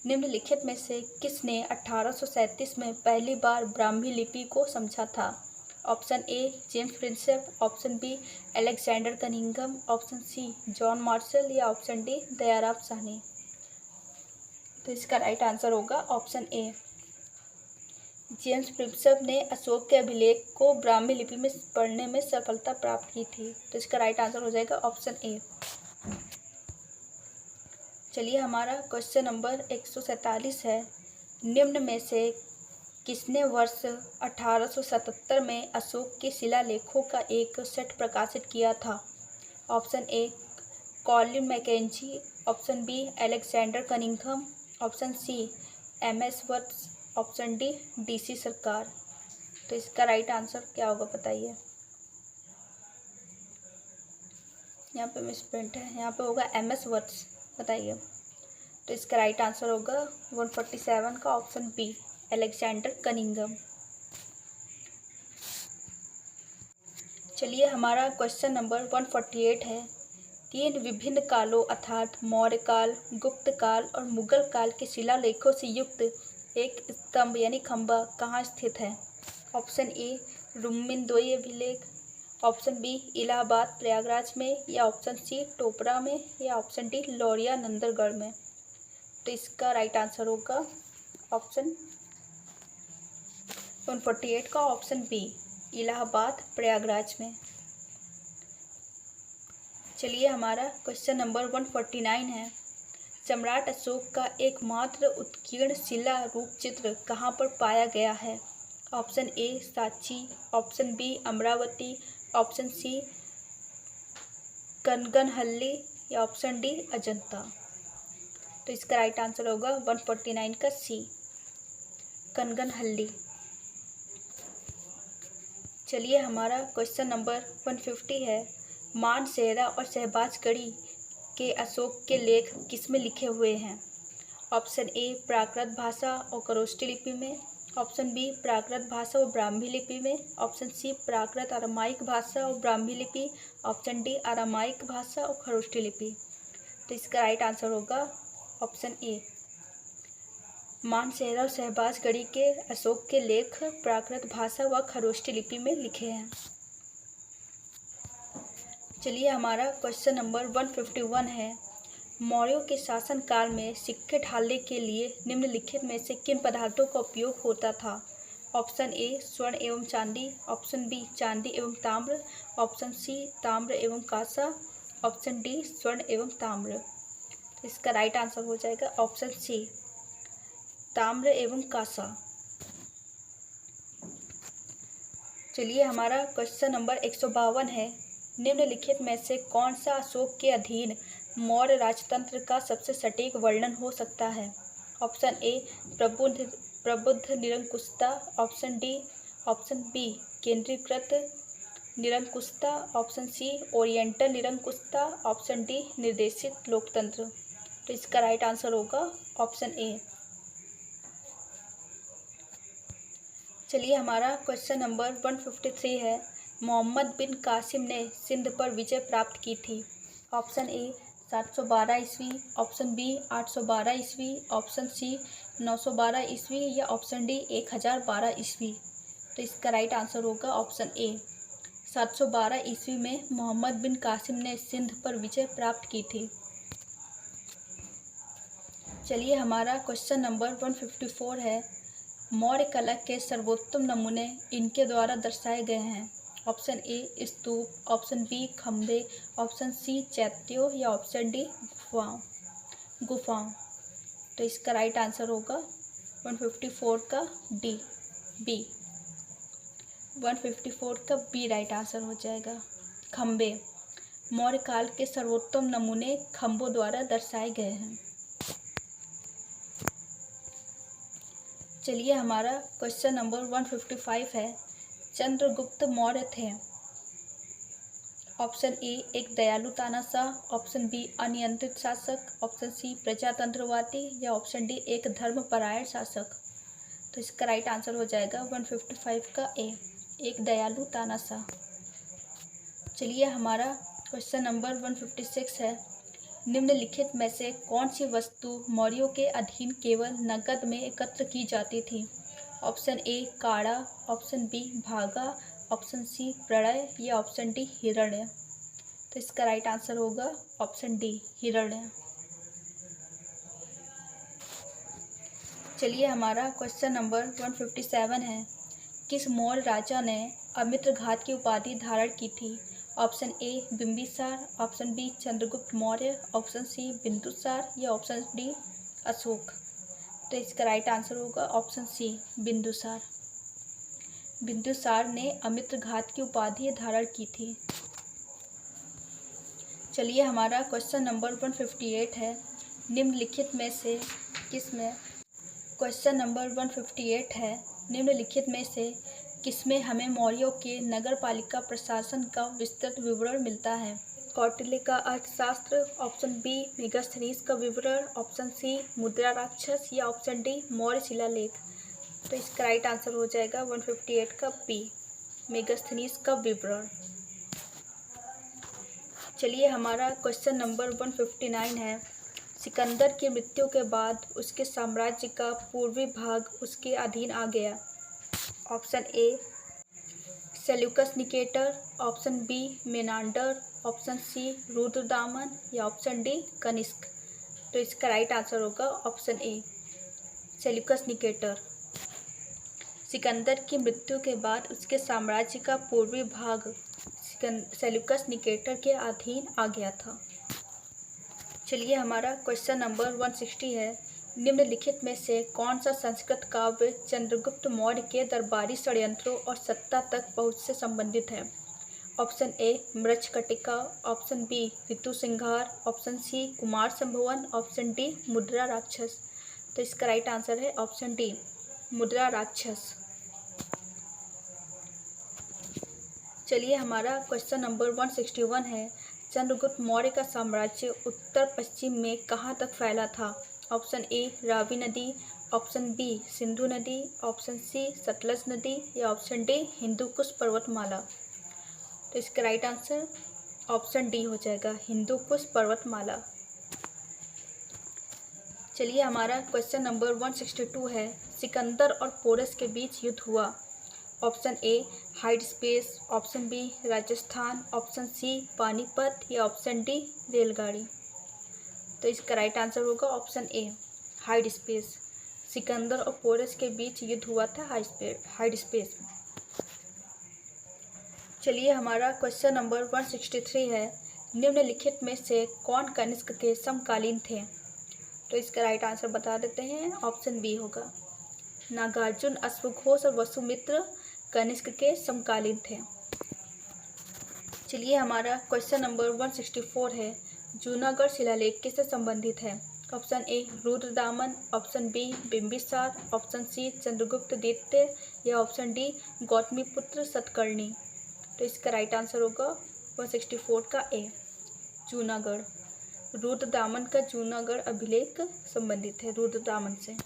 निम्नलिखित में से किसने 1837 में पहली बार ब्राह्मी लिपि को समझा था? Option A James Prinsep, option B Alexander Cunningham, option C John Marshall या ऑप्शन डी दयाराम साहनी। तो इसका राइट आंसर होगा ऑप्शन ए, जेम्स प्रिंसेप ने अशोक के अभिलेख को ब्राह्मी लिपि में पढ़ने में सफलता प्राप्त की थी। तो इसका राइट आंसर हो जाएगा ऑप्शन ए। चलिए हमारा क्वेश्चन नंबर 147 है। निम्न में से किसने वर्ष 1877 में अशोक के शिलालेखों का एक सेट प्रकाशित किया था? Option A Colin Mackenzie, option B Alexander Cunningham, option C M S Vats, option D D C Sircar. तो इसका राइट आंसर क्या होगा बताइए। यहाँ पे मिसप्रिंट है, यहाँ पे होगा एमएस वत्स, बताइए। तो इसका राइट आंसर होगा 147 का ऑप्शन बी अलेक्जेंडर कनिंघम। चलिए हमारा क्वेश्चन नंबर 148 है। तीन विभिन्न कालों अर्थात मौर्य काल, गुप्त काल और मुगल काल के शिलालेखों से युक्त एक स्तंभ यानी खंभा कहाँ स्थित है? ऑप्शन ए रुक्मिणद्वयी अभिलेख, ऑप्शन बी इलाहाबाद प्रयागराज में या ऑप्शन सी टोपरा में या ऑप्शन डी लौरिया नंदरगढ़ में। तो इसका राइट आंसर होगा ऑप्शन 148 का ऑप्शन बी इलाहाबाद प्रयागराज में। चलिए हमारा क्वेश्चन नंबर 149 है। सम्राट अशोक का एकमात्र उत्कीर्ण शिला रूप चित्र कहाँ पर पाया गया है? Option A Sanchi, option B Amaravati, option C Kanaganahalli या ऑप्शन डी अजंता। तो इसका राइट आंसर होगा 149 का सी कनगनहल्ली। चलिए हमारा क्वेश्चन नंबर 150 है। मानसेरा और शहबाजगढ़ी के अशोक के लेख किसमें लिखे हुए हैं? ऑप्शन ए प्राकृत भाषा और खरोष्ठी लिपि में, ऑप्शन बी प्राकृत भाषा और ब्राह्मी लिपि में, ऑप्शन सी प्राकृत अरामाइक भाषा और ब्राह्मी लिपि, ऑप्शन डी अरामाइक भाषा और खरोष्ठी लिपि। तो इसका राइट आंसर होगा ऑप्शन ए, मानसेरा और शहबाजगढ़ी के अशोक के लेख प्राकृत भाषा व खरोष्ठी लिपि में लिखे हैं। चलिए हमारा क्वेश्चन नंबर 151 है। मौर्यों के शासनकाल में सिक्के ढालने के लिए निम्नलिखित में से किन पदार्थों का उपयोग होता था? ऑप्शन ए स्वर्ण एवं चांदी, ऑप्शन बी चांदी एवं ताम्र, ऑप्शन सी ताम्र एवं कांसा, ऑप्शन डी स्वर्ण एवं ताम्र। इसका राइट आंसर हो जाएगा ऑप्शन सी ताम्र एवं कांसा। चलिए हमारा क्वेश्चन नंबर 152 है। निम्नलिखित में से कौन सा अशोक के अधीन मौर्य राजतंत्र का सबसे सटीक वर्णन हो सकता है? ऑप्शन ए प्रबुद्ध निरंकुशता, ऑप्शन बी केंद्रीकृत निरंकुशता, ऑप्शन सी ओरिएंटल निरंकुशता, ऑप्शन डी निर्देशित लोकतंत्र। तो इसका राइट आंसर होगा ऑप्शन ए। चलिए हमारा क्वेश्चन नंबर 153 है, मोहम्मद बिन कासिम ने सिंध पर विजय प्राप्त की थी? ऑप्शन ए 712 ईस्वी, ऑप्शन बी 812 ईस्वी, ऑप्शन सी 912 ईस्वी या ऑप्शन डी 1012 ईस्वी। तो इसका राइट आंसर होगा ऑप्शन ए 712 ईस्वी में मोहम्मद बिन कासिम ने सिंध पर विजय प्राप्त की थी। चलिए हमारा क्वेश्चन नंबर 154 है, मौर्य कला के सर्वोत्तम नमूने इनके द्वारा दर्शाए गए हैं? Option A stupa, option B खंबे, ऑप्शन सी चैत्यों या ऑप्शन डी गुफाओं। तो इसका राइट आंसर होगा 154 का बी 154 का बी राइट आंसर हो जाएगा। खंबे, मौर्य काल के सर्वोत्तम नमूने खंबों द्वारा दर्शाए गए हैं। चलिए हमारा क्वेश्चन नंबर 155 है, चंद्रगुप्त मौर्य थे? ऑप्शन ए एक दयालु तानाशाह, ऑप्शन बी अनियंत्रित शासक, ऑप्शन सी प्रजातंत्रवादी या ऑप्शन डी एक धर्मपरायण शासक। तो इसका राइट आंसर हो जाएगा 155 का ए, एक दयालु तानाशाह। चलिए हमारा क्वेश्चन नंबर 156 है, निम्नलिखित में से कौन सी वस्तु मौर्यों के अधीन केवल नकद में एकत्र की जाती थी? ऑप्शन ए काड़ा, ऑप्शन बी भागा, ऑप्शन सी प्रलय या ऑप्शन डी हिरण्य। तो इसका राइट आंसर होगा ऑप्शन डी हिरण्य। चलिए हमारा क्वेश्चन नंबर 157 है, किस मौर्य राजा ने अमित्रघात की उपाधि धारण की थी? Option A Bimbisara, option B Chandragupta Maurya, option C Bindusara या ऑप्शन डी अशोक। तो इसका राइट आंसर होगा ऑप्शन सी बिंदुसार। बिंदुसार ने अमित्रघात की उपाधि धारण की थी। चलिए हमारा क्वेश्चन नंबर 158 है, निम्नलिखित में से किसमें क्वेश्चन नंबर 158 है, निम्नलिखित में से किसमें हमें मौर्यों के नगरपालिका प्रशासन का विस्तृत विवरण मिलता है? कौटिल्य का अर्थशास्त्र, ऑप्शन बी मेगास्थनीज का विवरण, ऑप्शन सी मुद्रा राक्षस या ऑप्शन डी मौर्य शिलालेख। तो इसका राइट आंसर हो जाएगा 158 का बी मेगास्थनीज का विवरण। चलिए हमारा क्वेश्चन नंबर 159 है, सिकंदर की मृत्यु के बाद उसके साम्राज्य का पूर्वी भाग उसके अधीन आ गया? Option A Seleucus Nicator, option B Menander, option C Rudradaman या ऑप्शन डी कनिष्क। तो इसका राइट आंसर होगा option A Seleucus Nicator. Sikandar की मृत्यु के बाद उसके साम्राज्य का पूर्वी भाग सेल्यूकस निकेटर के अधीन आ गया था। चलिए हमारा क्वेश्चन नंबर 160 है, निम्नलिखित में से कौन सा संस्कृत काव्य चंद्रगुप्त मौर्य के दरबारी षड्यंत्रों और सत्ता तक पहुँच से संबंधित है? Option A Mricchakatika, option B Ritusamhara, option C Kumara Sambhavam, option D Mudra Rakshasa. तो इसका राइट आंसर है ऑप्शन डी मुद्रा राक्षस। चलिए हमारा क्वेश्चन नंबर 161 है, चंद्रगुप्त मौर्य का साम्राज्य उत्तर पश्चिम में कहाँ तक फैला था? ऑप्शन ए रावी नदी, ऑप्शन बी सिंधु नदी, ऑप्शन सी सतलज नदी या ऑप्शन डी हिंदुकुश पर्वतमाला। तो इसका राइट आंसर ऑप्शन डी हो जाएगा हिंदुकुश पर्वतमाला। चलिए हमारा क्वेश्चन नंबर 162 है, सिकंदर और पोरस के बीच युद्ध हुआ? Option A Hydaspes, option B Rajasthan, option C Panipat या ऑप्शन डी रेलगाड़ी। तो इसका राइट आंसर होगा ऑप्शन ए हाइडस्पेस। सिकंदर और पोरस के बीच युद्ध हुआ था हाइडस्पेस में। चलिए हमारा क्वेश्चन नंबर 163 है, निम्नलिखित में से कौन कनिष्क के समकालीन थे? तो इसका राइट आंसर बता देते हैं, ऑप्शन बी होगा नागार्जुन, अश्वघोष और वसुमित्र कनिष्क के समकालीन थे। चलिए हमारा क्वेश्चन नंबर 164 है, जूनागढ़ शिलालेख किससे संबंधित है? Option A Rudradaman, option B Bimbisara, option C Chandragupta द्वितीय या ऑप्शन डी गौतमीपुत्र सतकर्णी। तो इसका राइट आंसर होगा 164 का ए, जूनागढ़। रुद्रदामन का जूनागढ़ अभिलेख संबंधित है रुद्रदामन से।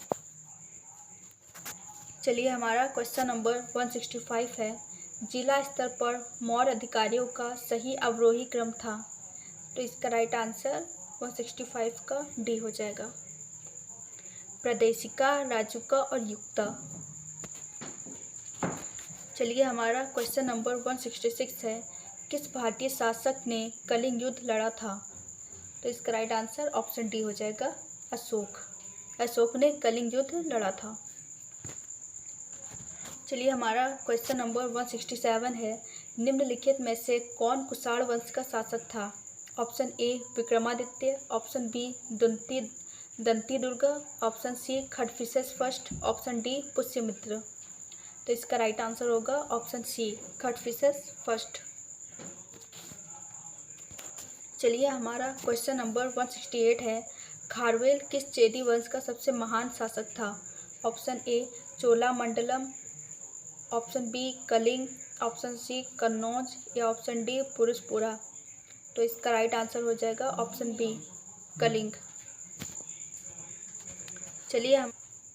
चलिए हमारा क्वेश्चन नंबर 165 है, जिला स्तर पर मौर्य अधिकारियों का सही अवरोही क्रम था। तो इसका राइट आंसर 165 का डी हो जाएगा, प्रदेशिका, राजुका और युक्ता। चलिए हमारा क्वेश्चन नंबर 166 है, किस भारतीय शासक ने कलिंग युद्ध लड़ा था? तो इसका राइट आंसर ऑप्शन डी हो जाएगा, अशोक। अशोक ने कलिंग युद्ध लड़ा था। चलिए हमारा क्वेश्चन नंबर 167 है, निम्नलिखित में से कौन कुषाण वंश का शासक था? Option A Vikramaditya, option B Danti Durg, option C Kadphises first, option D Pushyamitra. तो इसका राइट आंसर होगा ऑप्शन सी खडफिसेस फर्स्ट। चलिए हमारा क्वेश्चन नंबर 168 है, खारवेल किस चेदी वंश का सबसे महान शासक था? Option A Cholamandalam, option B Kalinga, option C Kannauj या ऑप्शन डी पुरुषपुरा। तो इसका राइट आंसर हो जाएगा ऑप्शन बी कलिंग। चलिए हम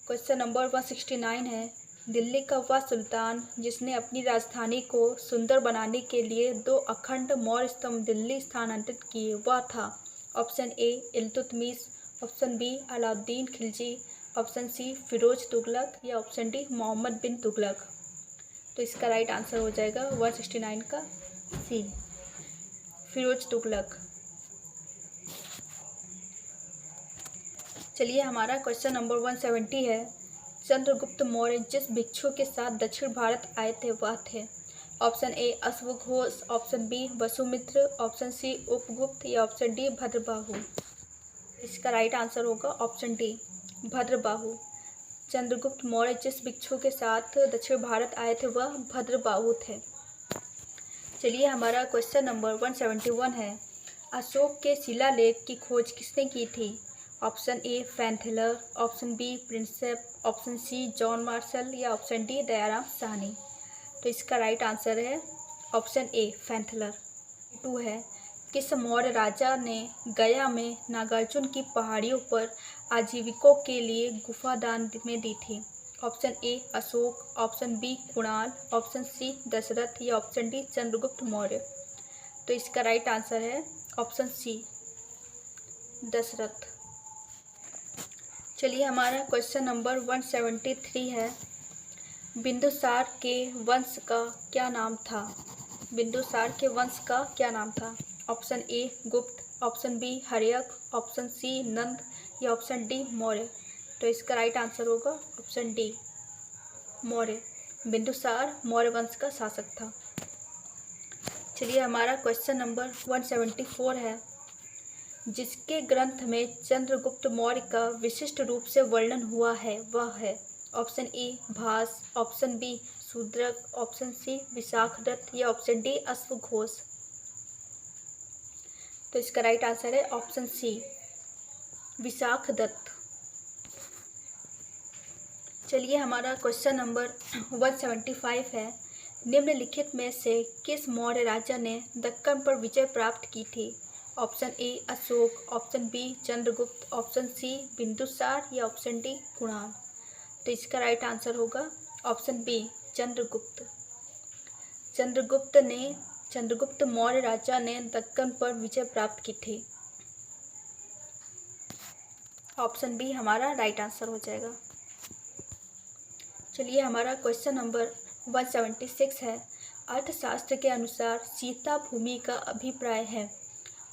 क्वेश्चन नंबर 169 है, दिल्ली का वह सुल्तान जिसने अपनी राजधानी को सुंदर बनाने के लिए 2 अखंड मौर्य स्तंभ दिल्ली स्थानांतरित किए, वह था? Option A Iltutmish, option B Alauddin Khilji, option C Firoz Tughlaq या ऑप्शन डी मोहम्मद बिन तुगलक। तो इसका राइट आंसर हो जाएगा 169 का सी, फिरोज तुगलक। चलिए हमारा क्वेश्चन नंबर 170 है, चंद्रगुप्त मौर्य जिस भिक्षु के साथ दक्षिण भारत आए थे वह थे? ऑप्शन ए अश्वघोष, option B Vasumitra, option C Upagupta या ऑप्शन डी भद्रबाहु। इसका राइट आंसर होगा ऑप्शन डी भद्रबाहु। चंद्रगुप्त मौर्य जिस भिक्षु के साथ दक्षिण भारत आए थे वह भद्रबाहु थे। चलिए हमारा क्वेश्चन नंबर 171 है, अशोक के शिलालेख की खोज किसने की थी? Option A Fanthler, option B Prinsep, option C John Marshall या ऑप्शन डी दयाराम साहनी। तो इसका राइट आंसर है ऑप्शन ए फैंथलर। 2 है, किस मौर्य राजा ने गया में नागार्जुन की पहाड़ियों पर आजीविकों के लिए गुफा दान में दी थी? Option A Ashoka, option B Kunal, option C Dasharatha या ऑप्शन डी चंद्रगुप्त मौर्य। तो इसका राइट आंसर है ऑप्शन सी दशरथ। चलिए हमारा क्वेश्चन नंबर 173 है, बिंदुसार के वंश का क्या नाम था? बिंदुसार के वंश का क्या नाम था? Option A Gupta, option B Haryanka, option C Nanda या ऑप्शन डी मौर्य। तो इसका राइट आंसर होगा ऑप्शन डी मौर्य। बिंदुसार मौर्य वंश का शासक था। चलिए हमारा क्वेश्चन नंबर 174 है, जिसके ग्रंथ में चंद्रगुप्त मौर्य का विशिष्ट रूप से वर्णन हुआ है वह है? Option A Bhasa, option B Shudraka, option C Vishakhadatta या ऑप्शन डी अश्वघोष। तो इसका राइट आंसर है ऑप्शन सी विशाखदत्त। चलिए हमारा क्वेश्चन नंबर 175 है, निम्नलिखित में से किस मौर्य राजा ने दक्कन पर विजय प्राप्त की थी? Option A Ashoka, option B Chandragupta, option C Bindusara या ऑप्शन डी कुणाल। तो इसका राइट आंसर होगा ऑप्शन बी चंद्रगुप्त। चंद्रगुप्त मौर्य राजा ने दक्कन पर विजय प्राप्त की थी। ऑप्शन बी हमारा राइट आंसर हो जाएगा। चलिए हमारा क्वेश्चन नंबर 176 है, अर्थशास्त्र के अनुसार सीता भूमि का अभिप्राय है?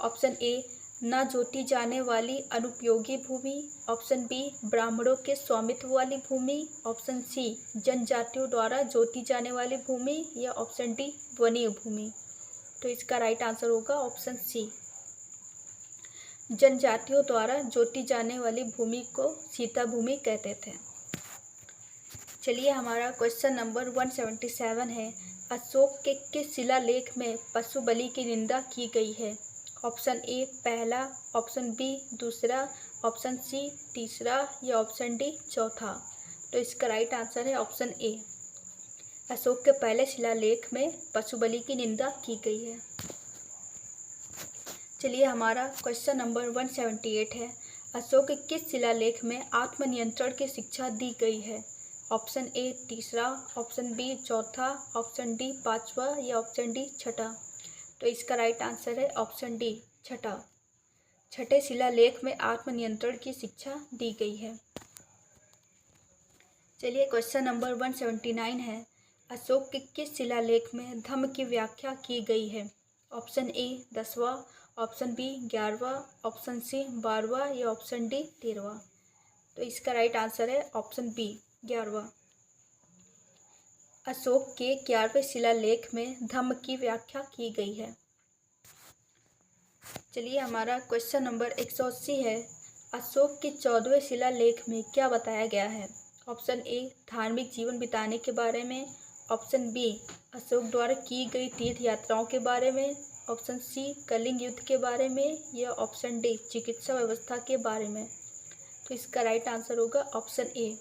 ऑप्शन ए न जोती जाने वाली अनुपयोगी भूमि, ऑप्शन बी ब्राह्मणों के स्वामित्व वाली भूमि, ऑप्शन सी जनजातियों द्वारा जोती जाने वाली भूमि या ऑप्शन डी वनीय भूमि। तो इसका राइट आंसर होगा ऑप्शन सी जनजातियों द्वारा जोती जाने वाली भूमि को सीता भूमि कहते थे। चलिए हमारा क्वेश्चन नंबर 177 है, अशोक के किस शिलालेख में पशु बलि की निंदा की गई है? ऑप्शन ए पहला, ऑप्शन बी दूसरा, ऑप्शन सी तीसरा या ऑप्शन डी चौथा। तो इसका राइट आंसर है ऑप्शन ए। अशोक के पहले शिलालेख में पशु बलि की निंदा की गई है। चलिए हमारा क्वेश्चन नंबर 178 है। अशोक के किस शिलालेख में आत्मनियंत्रण की शिक्षा दी गई है? ऑप्शन ए तीसरा, ऑप्शन बी चौथा, ऑप्शन डी पांचवा या ऑप्शन डी छठा। तो इसका राइट आंसर है ऑप्शन डी छठा। छठे शिलालेख में आत्मनियंत्रण की शिक्षा दी गई है। चलिए क्वेश्चन नंबर 179 है। अशोक के किस शिलालेख में धम्म की व्याख्या की गई है? ऑप्शन ए 10वां, ऑप्शन बी 11वां, ऑप्शन सी 12वां या ऑप्शन डी 13वां। तो इसका राइट आंसर है ऑप्शन बी 11वां। अशोक के 11वें शिलालेख में धम्म की व्याख्या की गई है। चलिए हमारा क्वेश्चन नंबर 180 है। अशोक के 14वें शिलालेख में क्या बताया गया है? ऑप्शन ए धार्मिक जीवन बिताने के बारे में, ऑप्शन बी अशोक द्वारा की गई तीर्थ यात्राओं के बारे में, ऑप्शन सी कलिंग युद्ध के बारे में या ऑप्शन डी चिकित्सा व्यवस्था के बारे में। तो इसका राइट आंसर होगा ऑप्शन ए,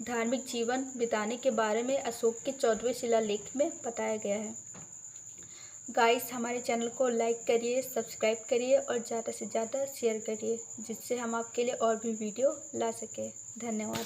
धार्मिक जीवन बिताने के बारे में अशोक के 14वें शिलालेख में बताया गया है। गाइस हमारे चैनल को लाइक करिए, सब्सक्राइब करिए और ज़्यादा से ज़्यादा शेयर करिए, जिससे हम आपके लिए और भी वीडियो ला सकें। धन्यवाद।